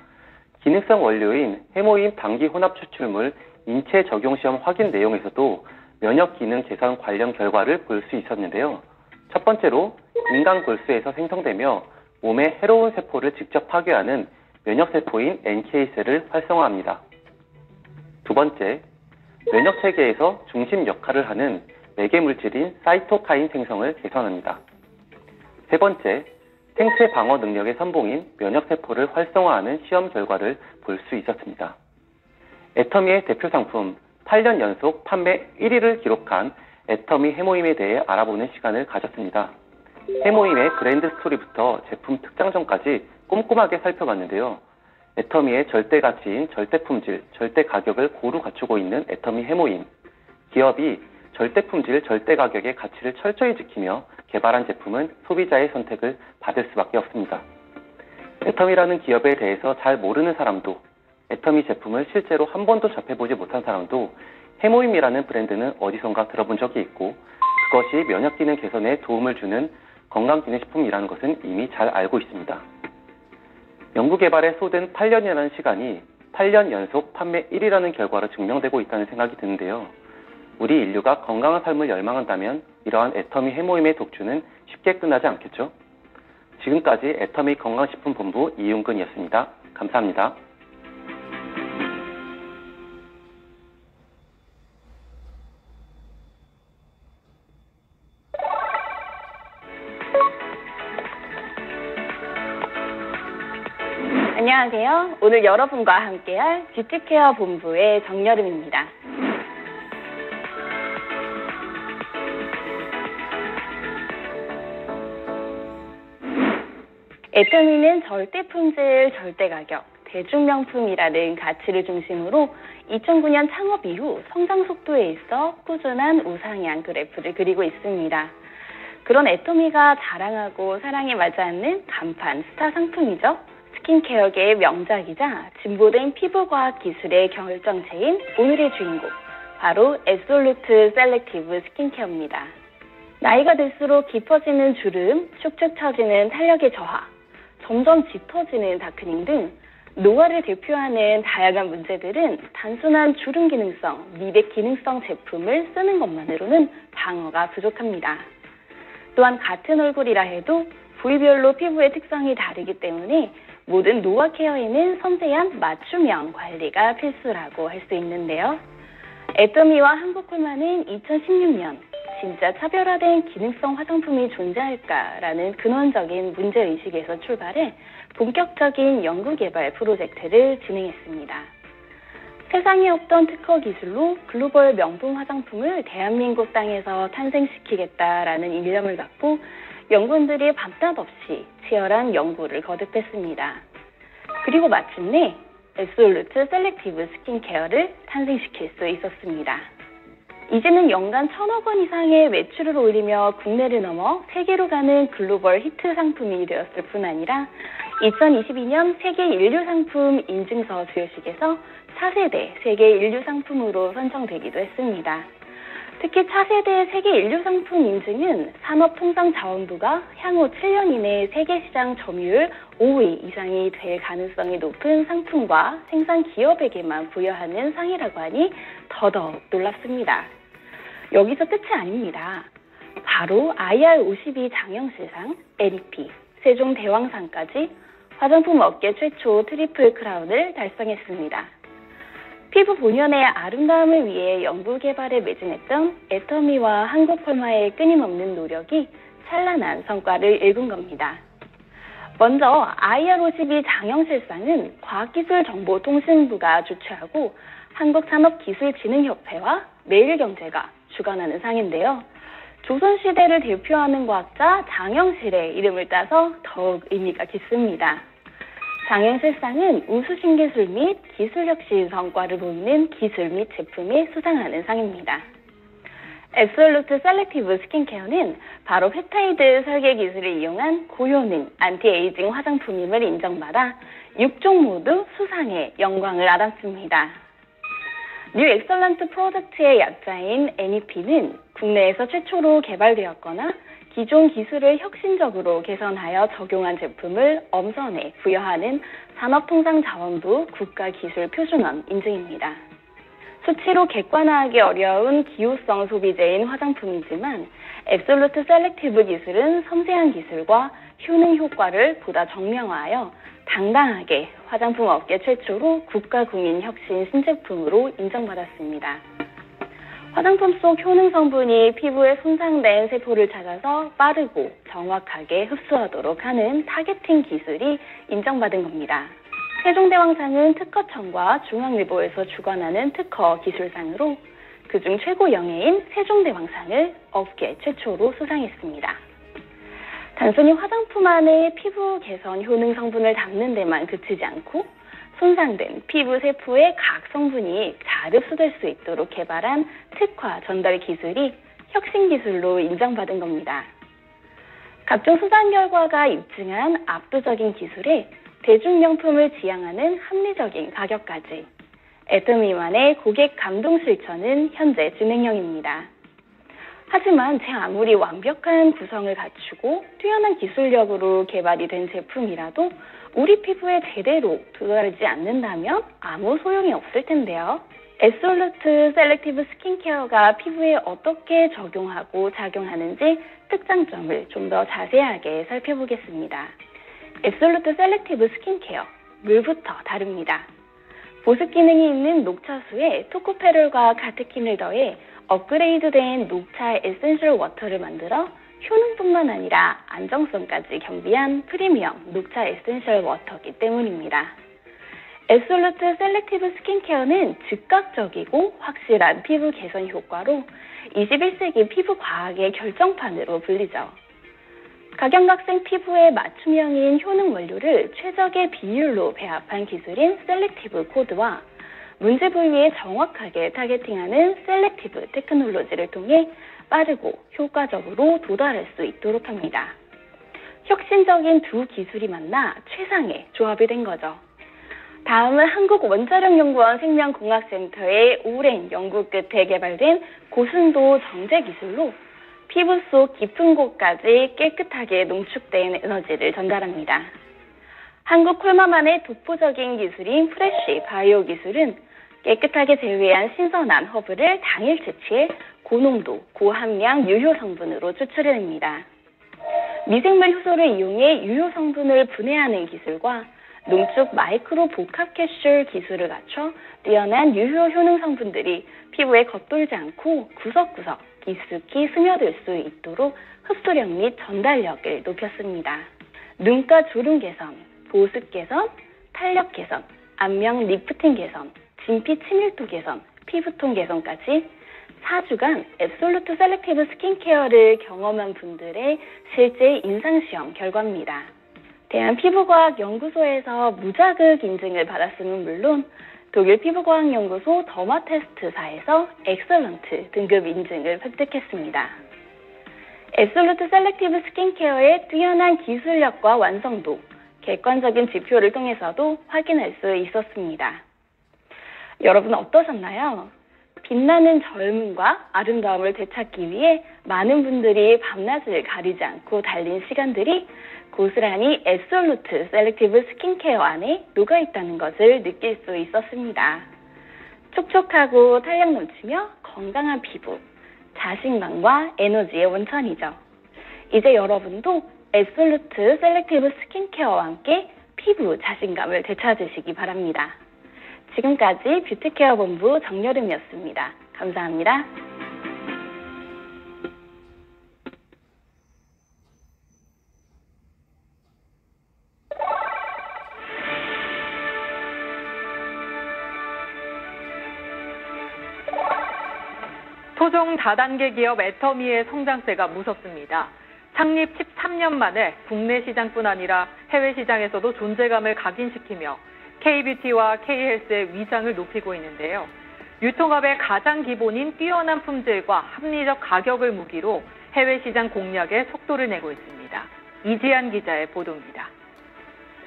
기능성 원료인 해모임 당귀 혼합 추출물 인체 적용 시험 확인 내용에서도 면역 기능 개선 관련 결과를 볼 수 있었는데요. 첫 번째로 인간 골수에서 생성되며 몸의 해로운 세포를 직접 파괴하는 면역세포인 NK셀을 활성화합니다. 두 번째, 면역체계에서 중심 역할을 하는 매개물질인 사이토카인 생성을 개선합니다. 세 번째, 생체 방어 능력의 선봉인 면역세포를 활성화하는 시험 결과를 볼 수 있었습니다. 애터미의 대표 상품 8년 연속 판매 1위를 기록한 애터미 해모임에 대해 알아보는 시간을 가졌습니다. 해모임의 브랜드 스토리부터 제품 특장점까지 꼼꼼하게 살펴봤는데요. 애터미의 절대 가치인 절대 품질, 절대 가격을 고루 갖추고 있는 애터미 해모임. 기업이 절대 품질, 절대 가격의 가치를 철저히 지키며 개발한 제품은 소비자의 선택을 받을 수밖에 없습니다. 애터미라는 기업에 대해서 잘 모르는 사람도, 애터미 제품을 실제로 한 번도 접해보지 못한 사람도 해모임이라는 브랜드는 어디선가 들어본 적이 있고 그것이 면역기능 개선에 도움을 주는 건강기능식품이라는 것은 이미 잘 알고 있습니다. 연구개발에 쏟은 8년이라는 시간이 8년 연속 판매 1위라는 결과로 증명되고 있다는 생각이 드는데요. 우리 인류가 건강한 삶을 열망한다면 이러한 애터미 해모임의 독주는 쉽게 끝나지 않겠죠? 지금까지 애터미 건강식품본부 이윤근이었습니다. 감사합니다. 안녕하세요. 안녕하세요. 오늘 여러분과 함께할 뷰티케어 본부의 정여름입니다. 애터미는 절대 품질, 절대 가격, 대중명품이라는 가치를 중심으로 2009년 창업 이후 성장 속도에 있어 꾸준한 우상향 그래프를 그리고 있습니다. 그런 애터미가 자랑하고 사랑에 맞지 않는 간판 스타 상품이죠. 스킨케어계의 명작이자 진보된 피부과학 기술의 결정체인 오늘의 주인공, 바로 애솔루트 셀렉티브 스킨케어입니다. 나이가 들수록 깊어지는 주름, 축축 처지는 탄력의 저하, 점점 짙어지는 다크닝 등 노화를 대표하는 다양한 문제들은 단순한 주름 기능성, 미백 기능성 제품을 쓰는 것만으로는 방어가 부족합니다. 또한 같은 얼굴이라 해도 부위별로 피부의 특성이 다르기 때문에 모든 노화 케어에는 섬세한 맞춤형 관리가 필수라고 할 수 있는데요. 애터미와 한국콜마는 2016년 진짜 차별화된 기능성 화장품이 존재할까라는 근원적인 문제의식에서 출발해 본격적인 연구개발 프로젝트를 진행했습니다. 세상에 없던 특허 기술로 글로벌 명품 화장품을 대한민국 땅에서 탄생시키겠다라는 일념을 갖고 연구원들이 밤낮 없이 치열한 연구를 거듭했습니다. 그리고 마침내 애솔루트 셀렉티브 스킨케어를 탄생시킬 수 있었습니다. 이제는 연간 1,000억 원 이상의 매출을 올리며 국내를 넘어 세계로 가는 글로벌 히트 상품이 되었을 뿐 아니라 2022년 세계 인류 상품 인증서 수여식에서 차세대 세계 인류 상품으로 선정되기도 했습니다. 특히 차세대 세계 인류 상품 인증은 산업통상자원부가 향후 7년 이내에 세계 시장 점유율 5위 이상이 될 가능성이 높은 상품과 생산 기업에게만 부여하는 상이라고 하니 더더욱 놀랍습니다. 여기서 끝이 아닙니다. 바로 IR52 장영실상, NEP, 세종대왕상까지 화장품 업계 최초 트리플 크라운을 달성했습니다. 피부 본연의 아름다움을 위해 연구 개발에 매진했던 애터미와 한국콜마의 끊임없는 노력이 찬란한 성과를 일군 겁니다. 먼저 IR52 장영실상은 과학기술정보통신부가 주최하고 한국산업기술진흥협회와 매일경제가 주관하는 상인데요. 조선시대를 대표하는 과학자 장영실의 이름을 따서 더욱 의미가 깊습니다. 장영실상은 우수신기술 및 기술혁신 성과를 보이는 기술 및 제품에 수상하는 상입니다. 애솔루트 셀렉티브 스킨케어는 바로 펩타이드 설계 기술을 이용한 고효능 안티에이징 화장품임을 인정받아 6종 모두 수상의 영광을 알았습니다. 뉴 엑설런트 프로덕트의 약자인 NEP는 국내에서 최초로 개발되었거나 기존 기술을 혁신적으로 개선하여 적용한 제품을 엄선해 부여하는 산업통상자원부 국가기술표준원 인증입니다. 수치로 객관화하기 어려운 기호성 소비재인 화장품이지만 애솔루트 셀렉티브 기술은 섬세한 기술과 효능 효과를 보다 정명화하여 당당하게 화장품 업계 최초로 국가공인혁신 신제품으로 인정받았습니다. 화장품 속 효능 성분이 피부에 손상된 세포를 찾아서 빠르고 정확하게 흡수하도록 하는 타겟팅 기술이 인정받은 겁니다. 세종대왕상은 특허청과 중앙일보에서 주관하는 특허 기술상으로 그중 최고 영예인 세종대왕상을 업계 최초로 수상했습니다. 단순히 화장품 안에 피부 개선 효능 성분을 담는 데만 그치지 않고 손상된 피부 세포의 각 성분이 잘 흡수될 수 있도록 개발한 특화 전달 기술이 혁신 기술로 인정받은 겁니다. 각종 수상 결과가 입증한 압도적인 기술에 대중명품을 지향하는 합리적인 가격까지 애터미만의 고객 감동 실천은 현재 진행형입니다. 하지만 제 아무리 완벽한 구성을 갖추고 뛰어난 기술력으로 개발이 된 제품이라도 우리 피부에 제대로 도달하지 않는다면 아무 소용이 없을 텐데요. 애솔루트 셀렉티브 스킨케어가 피부에 어떻게 적용하고 작용하는지 특장점을 좀 더 자세하게 살펴보겠습니다. 애솔루트 셀렉티브 스킨케어, 물부터 다릅니다. 보습 기능이 있는 녹차수에 토코페롤과 카테킨을 더해 업그레이드된 녹차 에센셜 워터를 만들어 효능뿐만 아니라 안정성까지 겸비한 프리미엄 녹차 에센셜 워터이기 때문입니다. 애솔루트 셀렉티브 스킨케어는 즉각적이고 확실한 피부 개선 효과로 21세기 피부 과학의 결정판으로 불리죠. 각양각색 피부에 맞춤형인 효능 원료를 최적의 비율로 배합한 기술인 셀렉티브 코드와 문제 부위에 정확하게 타겟팅하는 셀렉티브 테크놀로지를 통해 빠르고 효과적으로 도달할 수 있도록 합니다. 혁신적인 두 기술이 만나 최상의 조합이 된 거죠. 다음은 한국원자력연구원 생명공학센터의 오랜 연구 끝에 개발된 고순도 정제 기술로 피부 속 깊은 곳까지 깨끗하게 농축된 에너지를 전달합니다. 한국 콜마만의 독보적인 기술인 프레쉬 바이오 기술은 깨끗하게 제외한 신선한 허브를 당일 채취해 고농도, 고함량 유효 성분으로 추출해냅니다. 미생물 효소를 이용해 유효 성분을 분해하는 기술과 농축 마이크로 복합 캡슐 기술을 갖춰 뛰어난 유효 효능 성분들이 피부에 겉돌지 않고 구석구석 깊숙이 스며들 수 있도록 흡수력 및 전달력을 높였습니다. 눈가 주름 개선, 보습 개선, 탄력 개선, 안면 리프팅 개선, 진피 친밀도 개선, 피부톤 개선까지 4주간 앱솔루트 셀렉티브 스킨케어를 경험한 분들의 실제 임상시험 결과입니다. 대한피부과학연구소에서 무자극 인증을 받았음은 물론 독일 피부과학연구소 더마테스트사에서 엑설런트 등급 인증을 획득했습니다. 앱솔루트 셀렉티브 스킨케어의 뛰어난 기술력과 완성도, 객관적인 지표를 통해서도 확인할 수 있었습니다. 여러분 어떠셨나요? 빛나는 젊음과 아름다움을 되찾기 위해 많은 분들이 밤낮을 가리지 않고 달린 시간들이 고스란히 앱솔루트 셀렉티브 스킨케어 안에 녹아있다는 것을 느낄 수 있었습니다. 촉촉하고 탄력 넘치며 건강한 피부, 자신감과 에너지의 원천이죠. 이제 여러분도 앱솔루트 셀렉티브 스킨케어와 함께 피부 자신감을 되찾으시기 바랍니다. 지금까지 뷰티케어 본부 정여름이었습니다. 감사합니다. 토종 다단계 기업 애터미의 성장세가 무섭습니다. 창립 13년 만에 국내 시장뿐 아니라 해외 시장에서도 존재감을 각인시키며 K뷰티와 K헬스의 위상을 높이고 있는데요. 유통업의 가장 기본인 뛰어난 품질과 합리적 가격을 무기로 해외 시장 공략에 속도를 내고 있습니다. 이지한 기자의 보도입니다.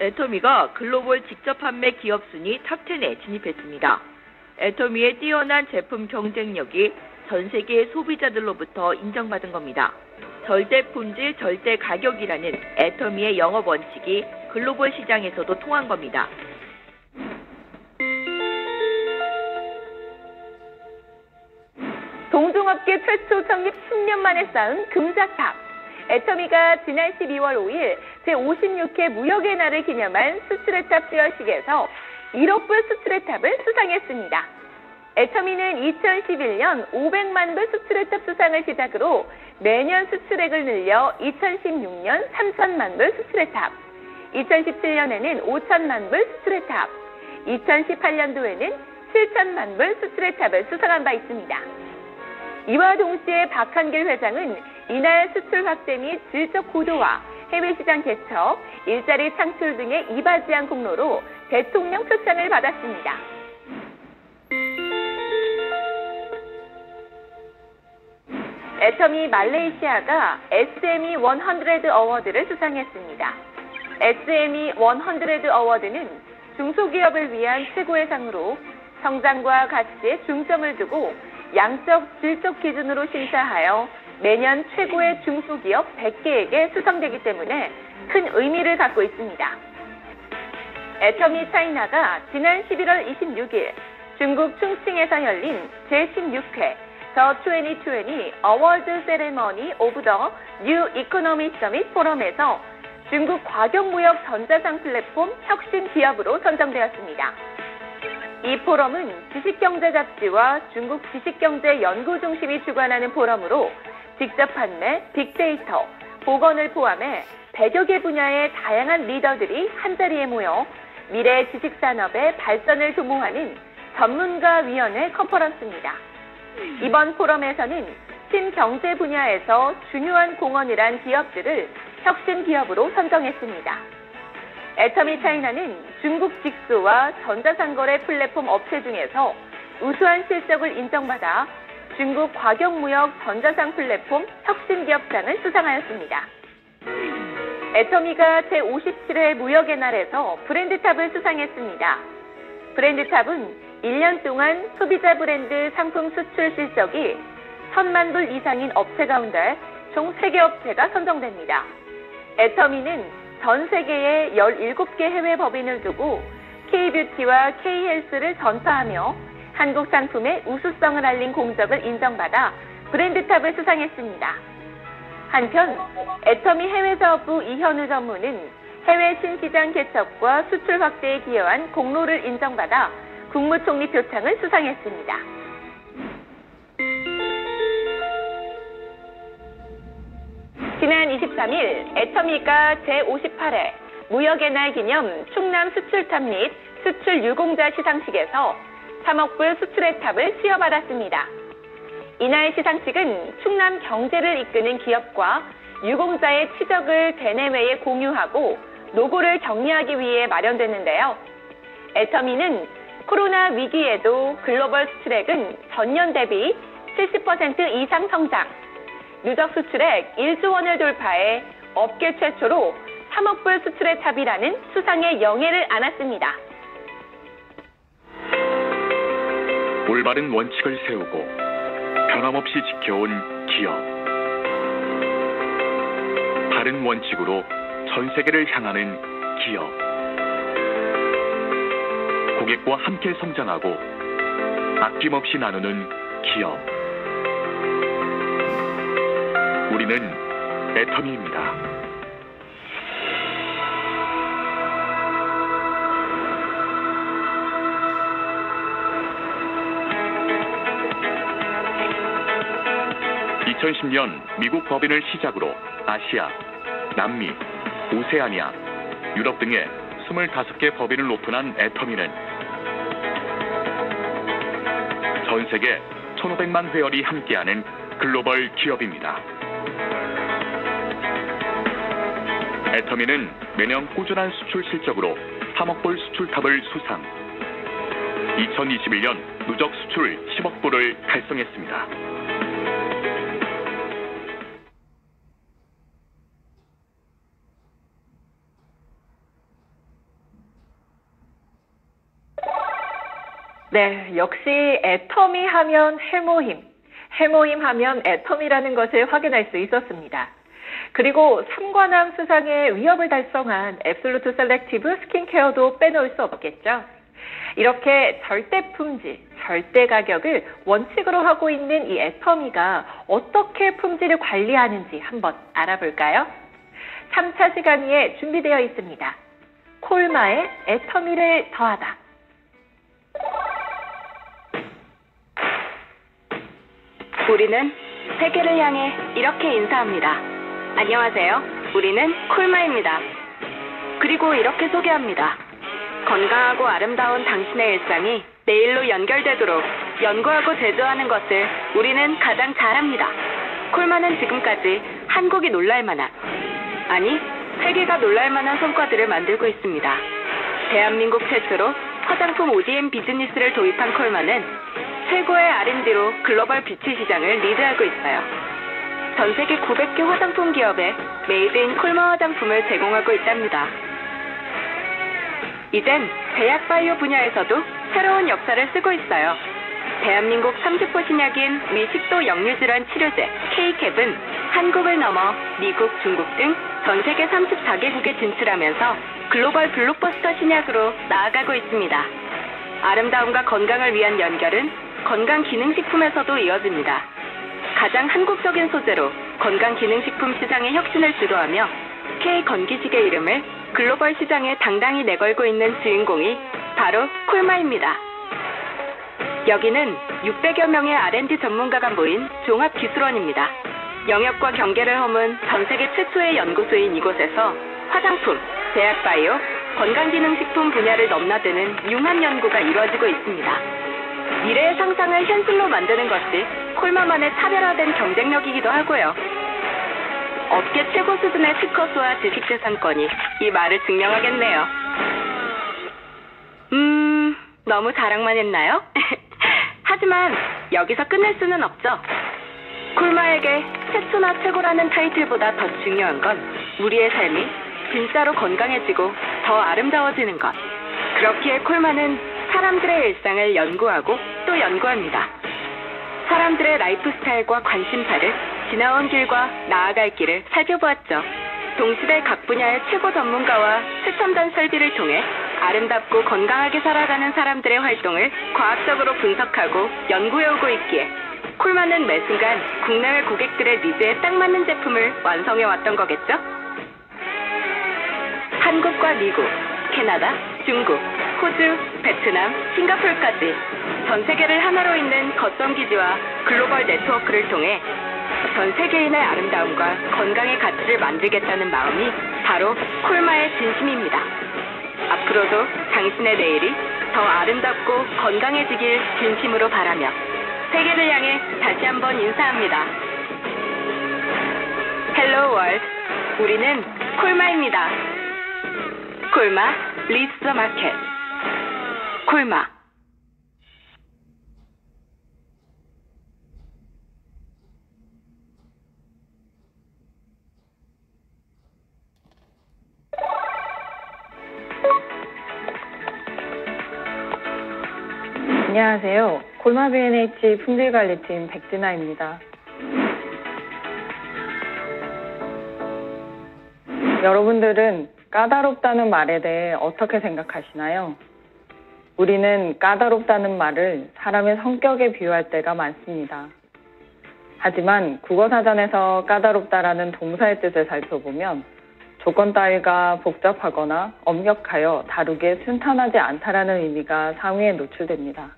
애터미가 글로벌 직접 판매 기업 순위 탑10에 진입했습니다. 애터미의 뛰어난 제품 경쟁력이 전 세계 소비자들로부터 인정받은 겁니다. 절대 품질, 절대 가격이라는 애터미의 영업 원칙이 글로벌 시장에서도 통한 겁니다. 동종업계 최초 창립 10년 만에 쌓은 금자탑. 애터미가 지난 12월 5일 제56회 무역의 날을 기념한 수출의 탑 수여식에서 1억 불 수출의 탑을 수상했습니다. 애터미는 2011년 500만 불 수출의 탑 수상을 시작으로 매년 수출액을 늘려 2016년 3천만 불 수출의 탑, 2017년에는 5천만 불 수출의 탑, 2018년도에는 7천만 불 수출의 탑을 수상한 바 있습니다. 이와 동시에 박한길 회장은 이날 수출 확대 및 질적 고도화, 해외 시장 개척, 일자리 창출 등의 이바지한 공로로 대통령 표창을 받았습니다. 애터미 말레이시아가 SME 100 어워드를 수상했습니다. SME 100 어워드는 중소기업을 위한 최고의 상으로 성장과 가치에 중점을 두고 양적, 질적 기준으로 심사하여 매년 최고의 중소기업 100개에게 수상되기 때문에 큰 의미를 갖고 있습니다. 애터미 차이나가 지난 11월 26일 중국 충칭에서 열린 제16회 더 2020 어워드 세레머니 오브 더 뉴 이코노미 서밋 포럼에서 중국 과격무역 전자상 플랫폼 혁신 기업으로 선정되었습니다. 이 포럼은 지식경제 잡지와 중국 지식경제 연구중심이 주관하는 포럼으로 직접 판매, 빅데이터, 보건을 포함해 100여 개 분야의 다양한 리더들이 한자리에 모여 미래 지식산업의 발전을 도모하는 전문가위원회 컨퍼런스입니다. 이번 포럼에서는 신경제 분야에서 중요한 공헌을 한 기업들을 혁신 기업으로 선정했습니다. 애터미 차이나는 중국 직수와 전자상거래 플랫폼 업체 중에서 우수한 실적을 인정받아 중국 과경무역 전자상 플랫폼 혁신기업상을 수상하였습니다. 애터미가 제57회 무역의 날에서 브랜드탑을 수상했습니다. 브랜드탑은 1년 동안 소비자 브랜드 상품 수출 실적이 1,000만 불 이상인 업체 가운데 총 3개 업체가 선정됩니다. 애터미는 전 세계에 17개 해외 법인을 두고 K-뷰티와 K-헬스를 전파하며 한국 상품의 우수성을 알린 공적을 인정받아 브랜드탑을 수상했습니다. 한편 애터미 해외사업부 이현우 전무는 해외 신시장 개척과 수출 확대에 기여한 공로를 인정받아 국무총리 표창을 수상했습니다. 지난 23일 애터미가 제58회 무역의 날 기념 충남 수출탑 및 수출 유공자 시상식에서 3억 불 수출의 탑을 수여받았습니다. 이날 시상식은 충남 경제를 이끄는 기업과 유공자의 치적을 대내외에 공유하고 노고를 격려하기 위해 마련됐는데요. 애터미는 코로나 위기에도 글로벌 수출액은 전년 대비 70% 이상 성장, 누적 수출액 1조 원을 돌파해 업계 최초로 3억 불 수출의 탑이라는 수상의 영예를 안았습니다. 올바른 원칙을 세우고 변함없이 지켜온 기업. 다른 원칙으로 전 세계를 향하는 기업. 고객과 함께 성장하고 아낌없이 나누는 기업. 우리는 애터미입니다. (2010년) 미국 법인을 시작으로 아시아, 남미, 오세아니아, 유럽 등의 25개 법인을 오픈한 애터미는 전 세계 1,500만 회원이 함께하는 글로벌 기업입니다. 애터미는 매년 꾸준한 수출 실적으로 3억 불 수출탑을 수상, 2021년 누적 수출 10억 불을 달성했습니다. 네, 역시 애터미 하면 해모힘, 해모힘 하면 애터미라는 것을 확인할 수 있었습니다. 그리고 3관왕 수상의 위협을 달성한 앱솔루트 셀렉티브 스킨케어도 빼놓을 수 없겠죠. 이렇게 절대 품질, 절대 가격을 원칙으로 하고 있는 이 애터미가 어떻게 품질을 관리하는지 한번 알아볼까요? 3차 시간위에 준비되어 있습니다. 콜마의 애터미를 더하다. 우리는 세계를 향해 이렇게 인사합니다. 안녕하세요. 우리는 콜마입니다. 그리고 이렇게 소개합니다. 건강하고 아름다운 당신의 일상이 내일로 연결되도록 연구하고 제조하는 것을 우리는 가장 잘합니다. 콜마는 지금까지 한국이 놀랄만한, 아니 세계가 놀랄만한 성과들을 만들고 있습니다. 대한민국 최초로 화장품 ODM 비즈니스를 도입한 콜마는 최고의 R&D로 글로벌 뷰티 시장을 리드하고 있어요. 전 세계 900개 화장품 기업에 메이드 인 콜마 화장품을 제공하고 있답니다. 이젠 제약 바이오 분야에서도 새로운 역사를 쓰고 있어요. 대한민국 30호 신약인 미식도 역류질환 치료제 K-캡은 한국을 넘어 미국, 중국 등 전 세계 34개국에 진출하면서 글로벌 블록버스터 신약으로 나아가고 있습니다. 아름다움과 건강을 위한 연결은 건강기능식품에서도 이어집니다. 가장 한국적인 소재로 건강기능식품 시장의 혁신을 주도하며 K-건기식의 이름을 글로벌 시장에 당당히 내걸고 있는 주인공이 바로 콜마입니다. 여기는 600여 명의 R&D 전문가가 모인 종합기술원입니다. 영역과 경계를 허문 전 세계 최초의 연구소인 이곳에서 화장품, 제약바이오, 건강기능식품 분야를 넘나드는 융합 연구가 이루어지고 있습니다. 미래의 상상을 현실로 만드는 것이 콜마만의 차별화된 경쟁력이기도 하고요. 업계 최고 수준의 특허수와 지식재산권이 이 말을 증명하겠네요. 너무 자랑만 했나요? 하지만 여기서 끝낼 수는 없죠. 콜마에게 최초나 최고라는 타이틀보다 더 중요한 건 우리의 삶이 진짜로 건강해지고 더 아름다워지는 것. 그렇기에 콜마는 사람들의 일상을 연구하고 또 연구합니다. 사람들의 라이프 스타일과 관심사를 지나온 길과 나아갈 길을 살펴보았죠. 동시대 각 분야의 최고 전문가와 최첨단 설비를 통해 아름답고 건강하게 살아가는 사람들의 활동을 과학적으로 분석하고 연구해오고 있기에 콜마는 매 순간 국내외 고객들의 니즈에 딱 맞는 제품을 완성해왔던 거겠죠? 한국과 미국, 캐나다, 중국, 호주, 베트남, 싱가포르까지 전 세계를 하나로 잇는 거점 기지와 글로벌 네트워크를 통해 전 세계인의 아름다움과 건강의 가치를 만들겠다는 마음이 바로 콜마의 진심입니다. 앞으로도 당신의 내일이 더 아름답고 건강해지길 진심으로 바라며 세계를 향해 다시 한번 인사합니다. 헬로 월드, 우리는 콜마입니다. 콜마 리스 더 마켓. 콜마. 안녕하세요. 콜마 B&H 품질관리팀 백진아입니다. 여러분들은 까다롭다는 말에 대해 어떻게 생각하시나요? 우리는 까다롭다는 말을 사람의 성격에 비유할 때가 많습니다. 하지만 국어사전에서 까다롭다라는 동사의 뜻을 살펴보면 조건 따위가 복잡하거나 엄격하여 다루기에 순탄하지 않다라는 의미가 상위에 노출됩니다.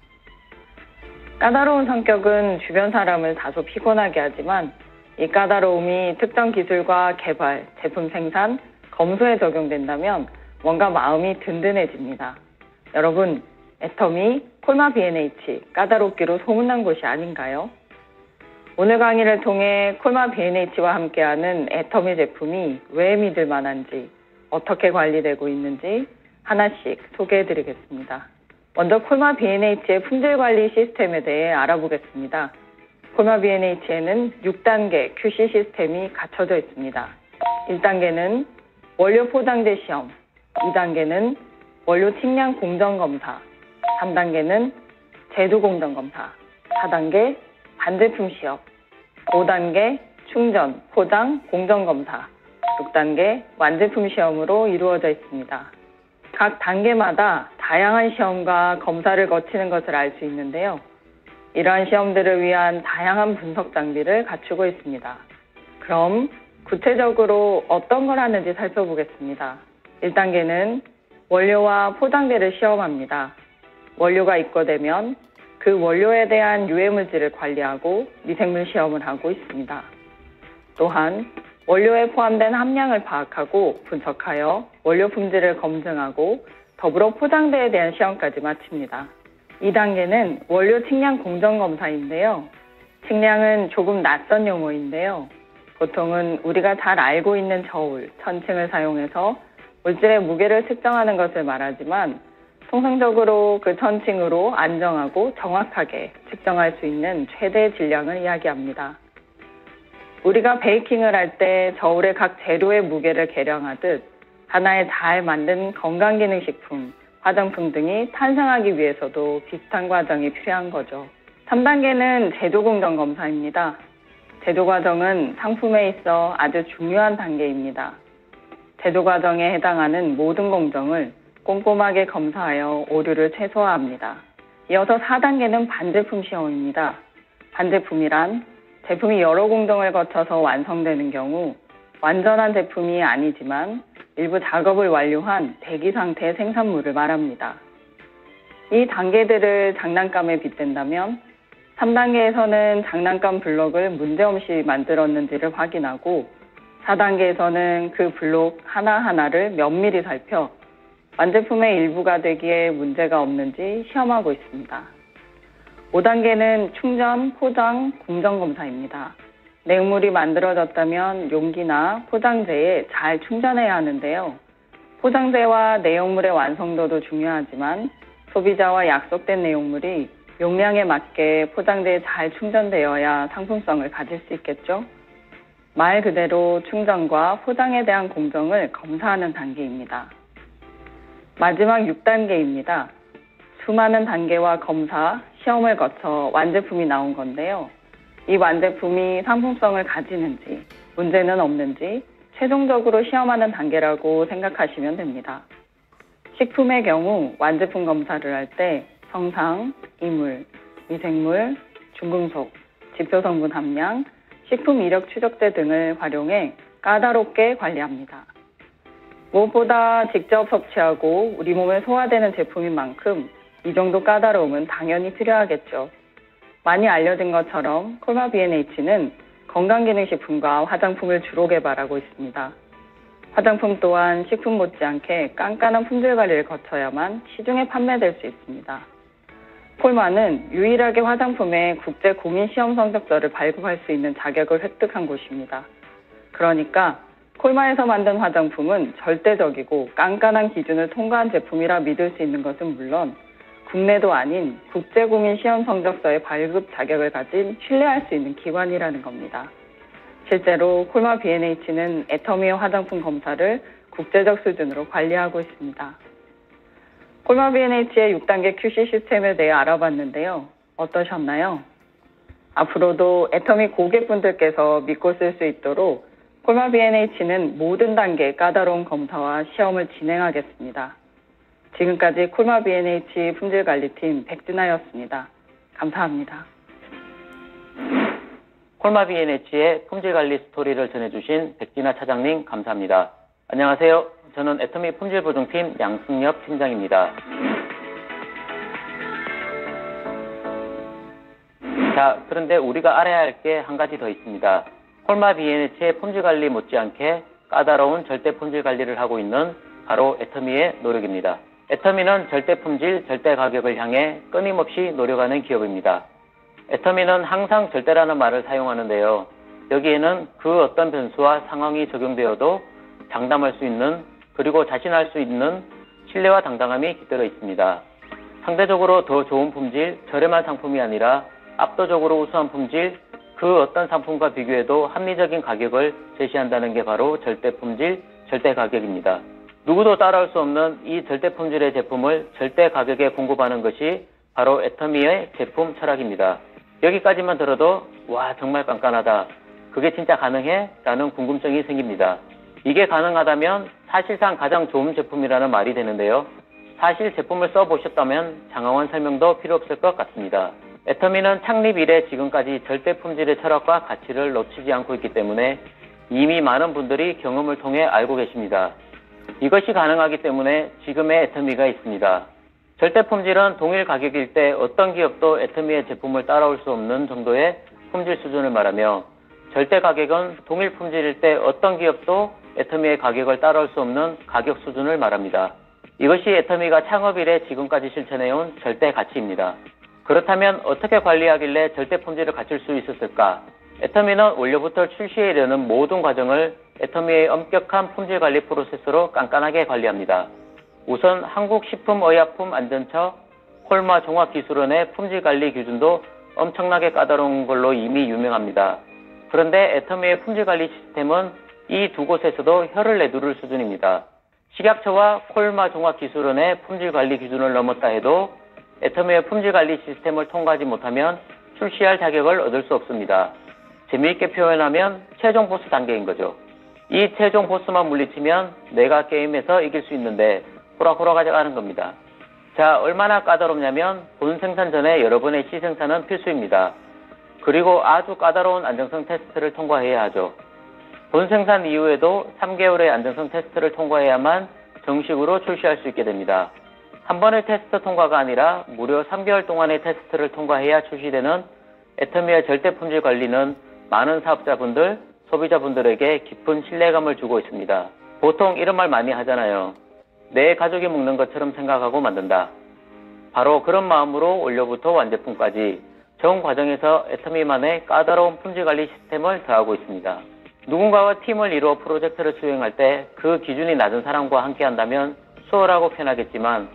까다로운 성격은 주변 사람을 다소 피곤하게 하지만 이 까다로움이 특정 기술과 개발, 제품 생산, 검소에 적용된다면 뭔가 마음이 든든해집니다. 여러분, 애터미, 콜마 B&H, 까다롭기로 소문난 곳이 아닌가요? 오늘 강의를 통해 콜마 B&H와 함께하는 애터미 제품이 왜 믿을 만한지, 어떻게 관리되고 있는지 하나씩 소개해드리겠습니다. 먼저 콜마 B&H의 품질관리 시스템에 대해 알아보겠습니다. 콜마 B&H에는 6단계 QC 시스템이 갖춰져 있습니다. 1단계는 원료 포장재 시험, 2단계는 원료 측량 공정검사, 3단계는 제조 공정검사, 4단계 반제품 시험, 5단계 충전, 포장, 공정검사, 6단계 완제품 시험으로 이루어져 있습니다. 각 단계마다 다양한 시험과 검사를 거치는 것을 알 수 있는데요. 이러한 시험들을 위한 다양한 분석 장비를 갖추고 있습니다. 그럼 구체적으로 어떤 걸 하는지 살펴보겠습니다. 1단계는 원료와 포장재를 시험합니다. 원료가 입고되면 그 원료에 대한 유해물질을 관리하고 미생물 시험을 하고 있습니다. 또한 원료에 포함된 함량을 파악하고 분석하여 원료 품질을 검증하고 더불어 포장재에 대한 시험까지 마칩니다. 2단계는 원료 측량 공정검사인데요. 측량은 조금 낯선 용어인데요. 보통은 우리가 잘 알고 있는 저울, 천칭을 사용해서 물질의 무게를 측정하는 것을 말하지만 통상적으로 그 천칭으로 안정하고 정확하게 측정할 수 있는 최대 질량을 이야기합니다. 우리가 베이킹을 할 때 저울의 각 재료의 무게를 계량하듯 하나의 잘 만든 건강기능식품, 화장품 등이 탄생하기 위해서도 비슷한 과정이 필요한 거죠. 3단계는 제조공정검사입니다. 제조과정은 상품에 있어 아주 중요한 단계입니다. 제조과정에 해당하는 모든 공정을 꼼꼼하게 검사하여 오류를 최소화합니다. 이어서 4단계는 반제품 시험입니다. 반제품이란 제품이 여러 공정을 거쳐서 완성되는 경우 완전한 제품이 아니지만 일부 작업을 완료한 대기 상태의 생산물을 말합니다. 이 단계들을 장난감에 빗댄다면 3단계에서는 장난감 블록을 문제없이 만들었는지를 확인하고 4단계에서는 그 블록 하나하나를 면밀히 살펴 완제품의 일부가 되기에 문제가 없는지 시험하고 있습니다. 5단계는 충전, 포장, 공정 검사입니다. 내용물이 만들어졌다면 용기나 포장재에 잘 충전해야 하는데요. 포장재와 내용물의 완성도도 중요하지만 소비자와 약속된 내용물이 용량에 맞게 포장재에 잘 충전되어야 상품성을 가질 수 있겠죠. 말 그대로 충전과 포장에 대한 공정을 검사하는 단계입니다. 마지막 6단계입니다. 수많은 단계와 검사, 시험을 거쳐 완제품이 나온 건데요. 이 완제품이 상품성을 가지는지, 문제는 없는지 최종적으로 시험하는 단계라고 생각하시면 됩니다. 식품의 경우 완제품 검사를 할 때 성상, 이물, 미생물, 중금속, 지표성분 함량, 식품 이력 추적제 등을 활용해 까다롭게 관리합니다. 무엇보다 직접 섭취하고 우리 몸에 소화되는 제품인 만큼 이 정도 까다로움은 당연히 필요하겠죠. 많이 알려진 것처럼 콜마 B&H는 건강기능식품과 화장품을 주로 개발하고 있습니다. 화장품 또한 식품 못지않게 깐깐한 품질 관리를 거쳐야만 시중에 판매될 수 있습니다. 콜마는 유일하게 화장품의 국제 공인 시험 성적서를 발급할 수 있는 자격을 획득한 곳입니다. 그러니까 콜마에서 만든 화장품은 절대적이고 깐깐한 기준을 통과한 제품이라 믿을 수 있는 것은 물론 국내도 아닌 국제공인 시험 성적서의 발급 자격을 가진 신뢰할 수 있는 기관이라는 겁니다. 실제로 콜마 B&H는 애터미의 화장품 검사를 국제적 수준으로 관리하고 있습니다. 콜마 B&H의 6단계 QC 시스템에 대해 알아봤는데요. 어떠셨나요? 앞으로도 애터미 고객분들께서 믿고 쓸 수 있도록 콜마 B&H는 모든 단계 까다로운 검사와 시험을 진행하겠습니다. 지금까지 콜마 B&H 품질관리팀 백진아였습니다. 감사합니다. 콜마 B&H의 품질관리 스토리를 전해주신 백진아 차장님 감사합니다. 안녕하세요. 저는 애터미 품질보증팀 양승엽 팀장입니다. 자, 그런데 우리가 알아야 할 게 한 가지 더 있습니다. 콜마 B&H의 품질관리 못지않게 까다로운 절대 품질관리를 하고 있는 바로 애터미의 노력입니다. 애터미는 절대 품질, 절대 가격을 향해 끊임없이 노력하는 기업입니다. 애터미는 항상 절대라는 말을 사용하는데요. 여기에는 그 어떤 변수와 상황이 적용되어도 장담할 수 있는 그리고 자신할 수 있는 신뢰와 당당함이 깃들어 있습니다. 상대적으로 더 좋은 품질, 저렴한 상품이 아니라 압도적으로 우수한 품질, 그 어떤 상품과 비교해도 합리적인 가격을 제시한다는 게 바로 절대 품질, 절대 가격입니다. 누구도 따라올 수 없는 이 절대 품질의 제품을 절대 가격에 공급하는 것이 바로 애터미의 제품 철학입니다. 여기까지만 들어도 와 정말 깐깐하다. 그게 진짜 가능해? 라는 궁금증이 생깁니다. 이게 가능하다면 사실상 가장 좋은 제품이라는 말이 되는데요. 사실 제품을 써보셨다면 장황한 설명도 필요 없을 것 같습니다. 애터미는 창립 이래 지금까지 절대 품질의 철학과 가치를 놓치지 않고 있기 때문에 이미 많은 분들이 경험을 통해 알고 계십니다. 이것이 가능하기 때문에 지금의 애터미가 있습니다. 절대 품질은 동일 가격일 때 어떤 기업도 애터미의 제품을 따라올 수 없는 정도의 품질 수준을 말하며 절대 가격은 동일 품질일 때 어떤 기업도 애터미의 가격을 따라올 수 없는 가격 수준을 말합니다. 이것이 애터미가 창업 이래 지금까지 실천해온 절대 가치입니다. 그렇다면 어떻게 관리하길래 절대 품질을 갖출 수 있었을까? 애터미는 원료부터 출시에 이르는 모든 과정을 애터미의 엄격한 품질 관리 프로세스로 깐깐하게 관리합니다. 우선 한국식품의약품안전처 콜마 종합기술원의 품질관리 기준도 엄청나게 까다로운 걸로 이미 유명합니다. 그런데 애터미의 품질관리 시스템은 이 두 곳에서도 혀를 내두를 수준입니다. 식약처와 콜마 종합기술원의 품질관리 기준을 넘었다 해도 애터미의 품질관리 시스템을 통과하지 못하면 출시할 자격을 얻을 수 없습니다. 재미있게 표현하면 최종 보스 단계인 거죠. 이 최종 보스만 물리치면 내가 게임에서 이길 수 있는데 호락호락 가져가는 겁니다. 자, 얼마나 까다롭냐면 본 생산 전에 여러 번의 시생산은 필수입니다. 그리고 아주 까다로운 안정성 테스트를 통과해야 하죠. 본 생산 이후에도 3개월의 안정성 테스트를 통과해야만 정식으로 출시할 수 있게 됩니다. 한 번의 테스트 통과가 아니라 무려 3개월 동안의 테스트를 통과해야 출시되는 애터미의 절대 품질 관리는 많은 사업자분들, 소비자분들에게 깊은 신뢰감을 주고 있습니다. 보통 이런 말 많이 하잖아요. 내 가족이 먹는 것처럼 생각하고 만든다. 바로 그런 마음으로 원료부터 완제품까지 전 과정에서 애터미만의 까다로운 품질관리 시스템을 더하고 있습니다. 누군가와 팀을 이루어 프로젝트를 수행할 때 그 기준이 낮은 사람과 함께 한다면 수월하고 편하겠지만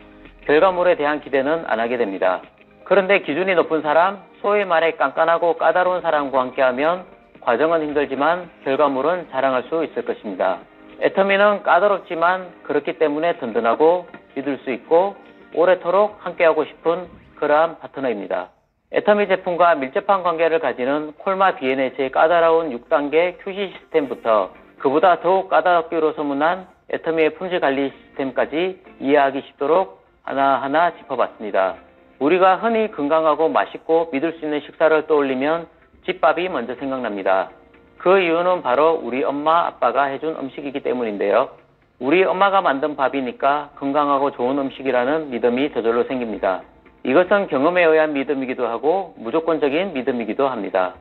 결과물에 대한 기대는 안 하게 됩니다. 그런데 기준이 높은 사람, 소위 말해 깐깐하고 까다로운 사람과 함께하면 과정은 힘들지만 결과물은 자랑할 수 있을 것입니다. 애터미는 까다롭지만 그렇기 때문에 든든하고 믿을 수 있고 오래도록 함께하고 싶은 그러한 파트너입니다. 애터미 제품과 밀접한 관계를 가지는 콜마 B&H의 까다로운 6단계 QC 시스템부터 그보다 더욱 까다롭기로 소문난 애터미의 품질 관리 시스템까지 이해하기 쉽도록 하나하나 짚어봤습니다. 우리가 흔히 건강하고 맛있고 믿을 수 있는 식사를 떠올리면 집밥이 먼저 생각납니다. 그 이유는 바로 우리 엄마, 아빠가 해준 음식이기 때문인데요. 우리 엄마가 만든 밥이니까 건강하고 좋은 음식이라는 믿음이 저절로 생깁니다. 이것은 경험에 의한 믿음이기도 하고 무조건적인 믿음이기도 합니다.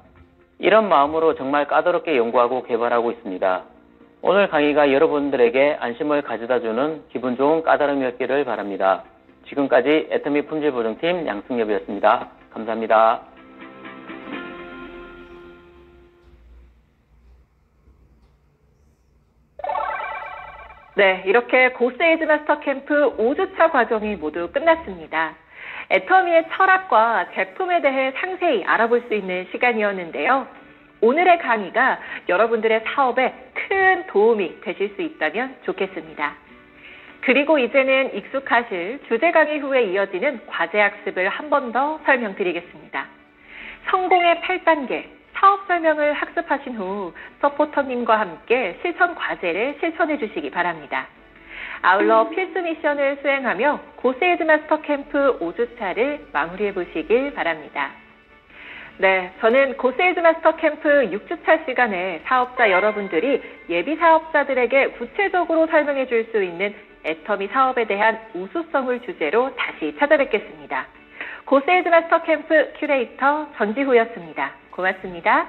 이런 마음으로 정말 까다롭게 연구하고 개발하고 있습니다. 오늘 강의가 여러분들에게 안심을 가져다주는 기분 좋은 까다로움이었기를 바랍니다. 지금까지 애터미 품질보증팀 양승엽이었습니다. 감사합니다. 네, 이렇게 고세이즈 마스터 캠프 5주차 과정이 모두 끝났습니다. 애터미의 철학과 제품에 대해 상세히 알아볼 수 있는 시간이었는데요. 오늘의 강의가 여러분들의 사업에 큰 도움이 되실 수 있다면 좋겠습니다. 그리고 이제는 익숙하실 주제 강의 후에 이어지는 과제 학습을 한 번 더 설명드리겠습니다. 성공의 8단계 사업 설명을 학습하신 후 서포터님과 함께 실천 과제를 실천해 주시기 바랍니다. 아울러 필수 미션을 수행하며 고세이즈 마스터 캠프 5주차를 마무리해 보시길 바랍니다. 네, 저는 고세이즈 마스터 캠프 6주차 시간에 사업자 여러분들이 예비 사업자들에게 구체적으로 설명해 줄 수 있는 애터미 사업에 대한 우수성을 주제로 다시 찾아뵙겠습니다. 고세이즈 마스터 캠프 큐레이터 전지후였습니다. 고맙습니다.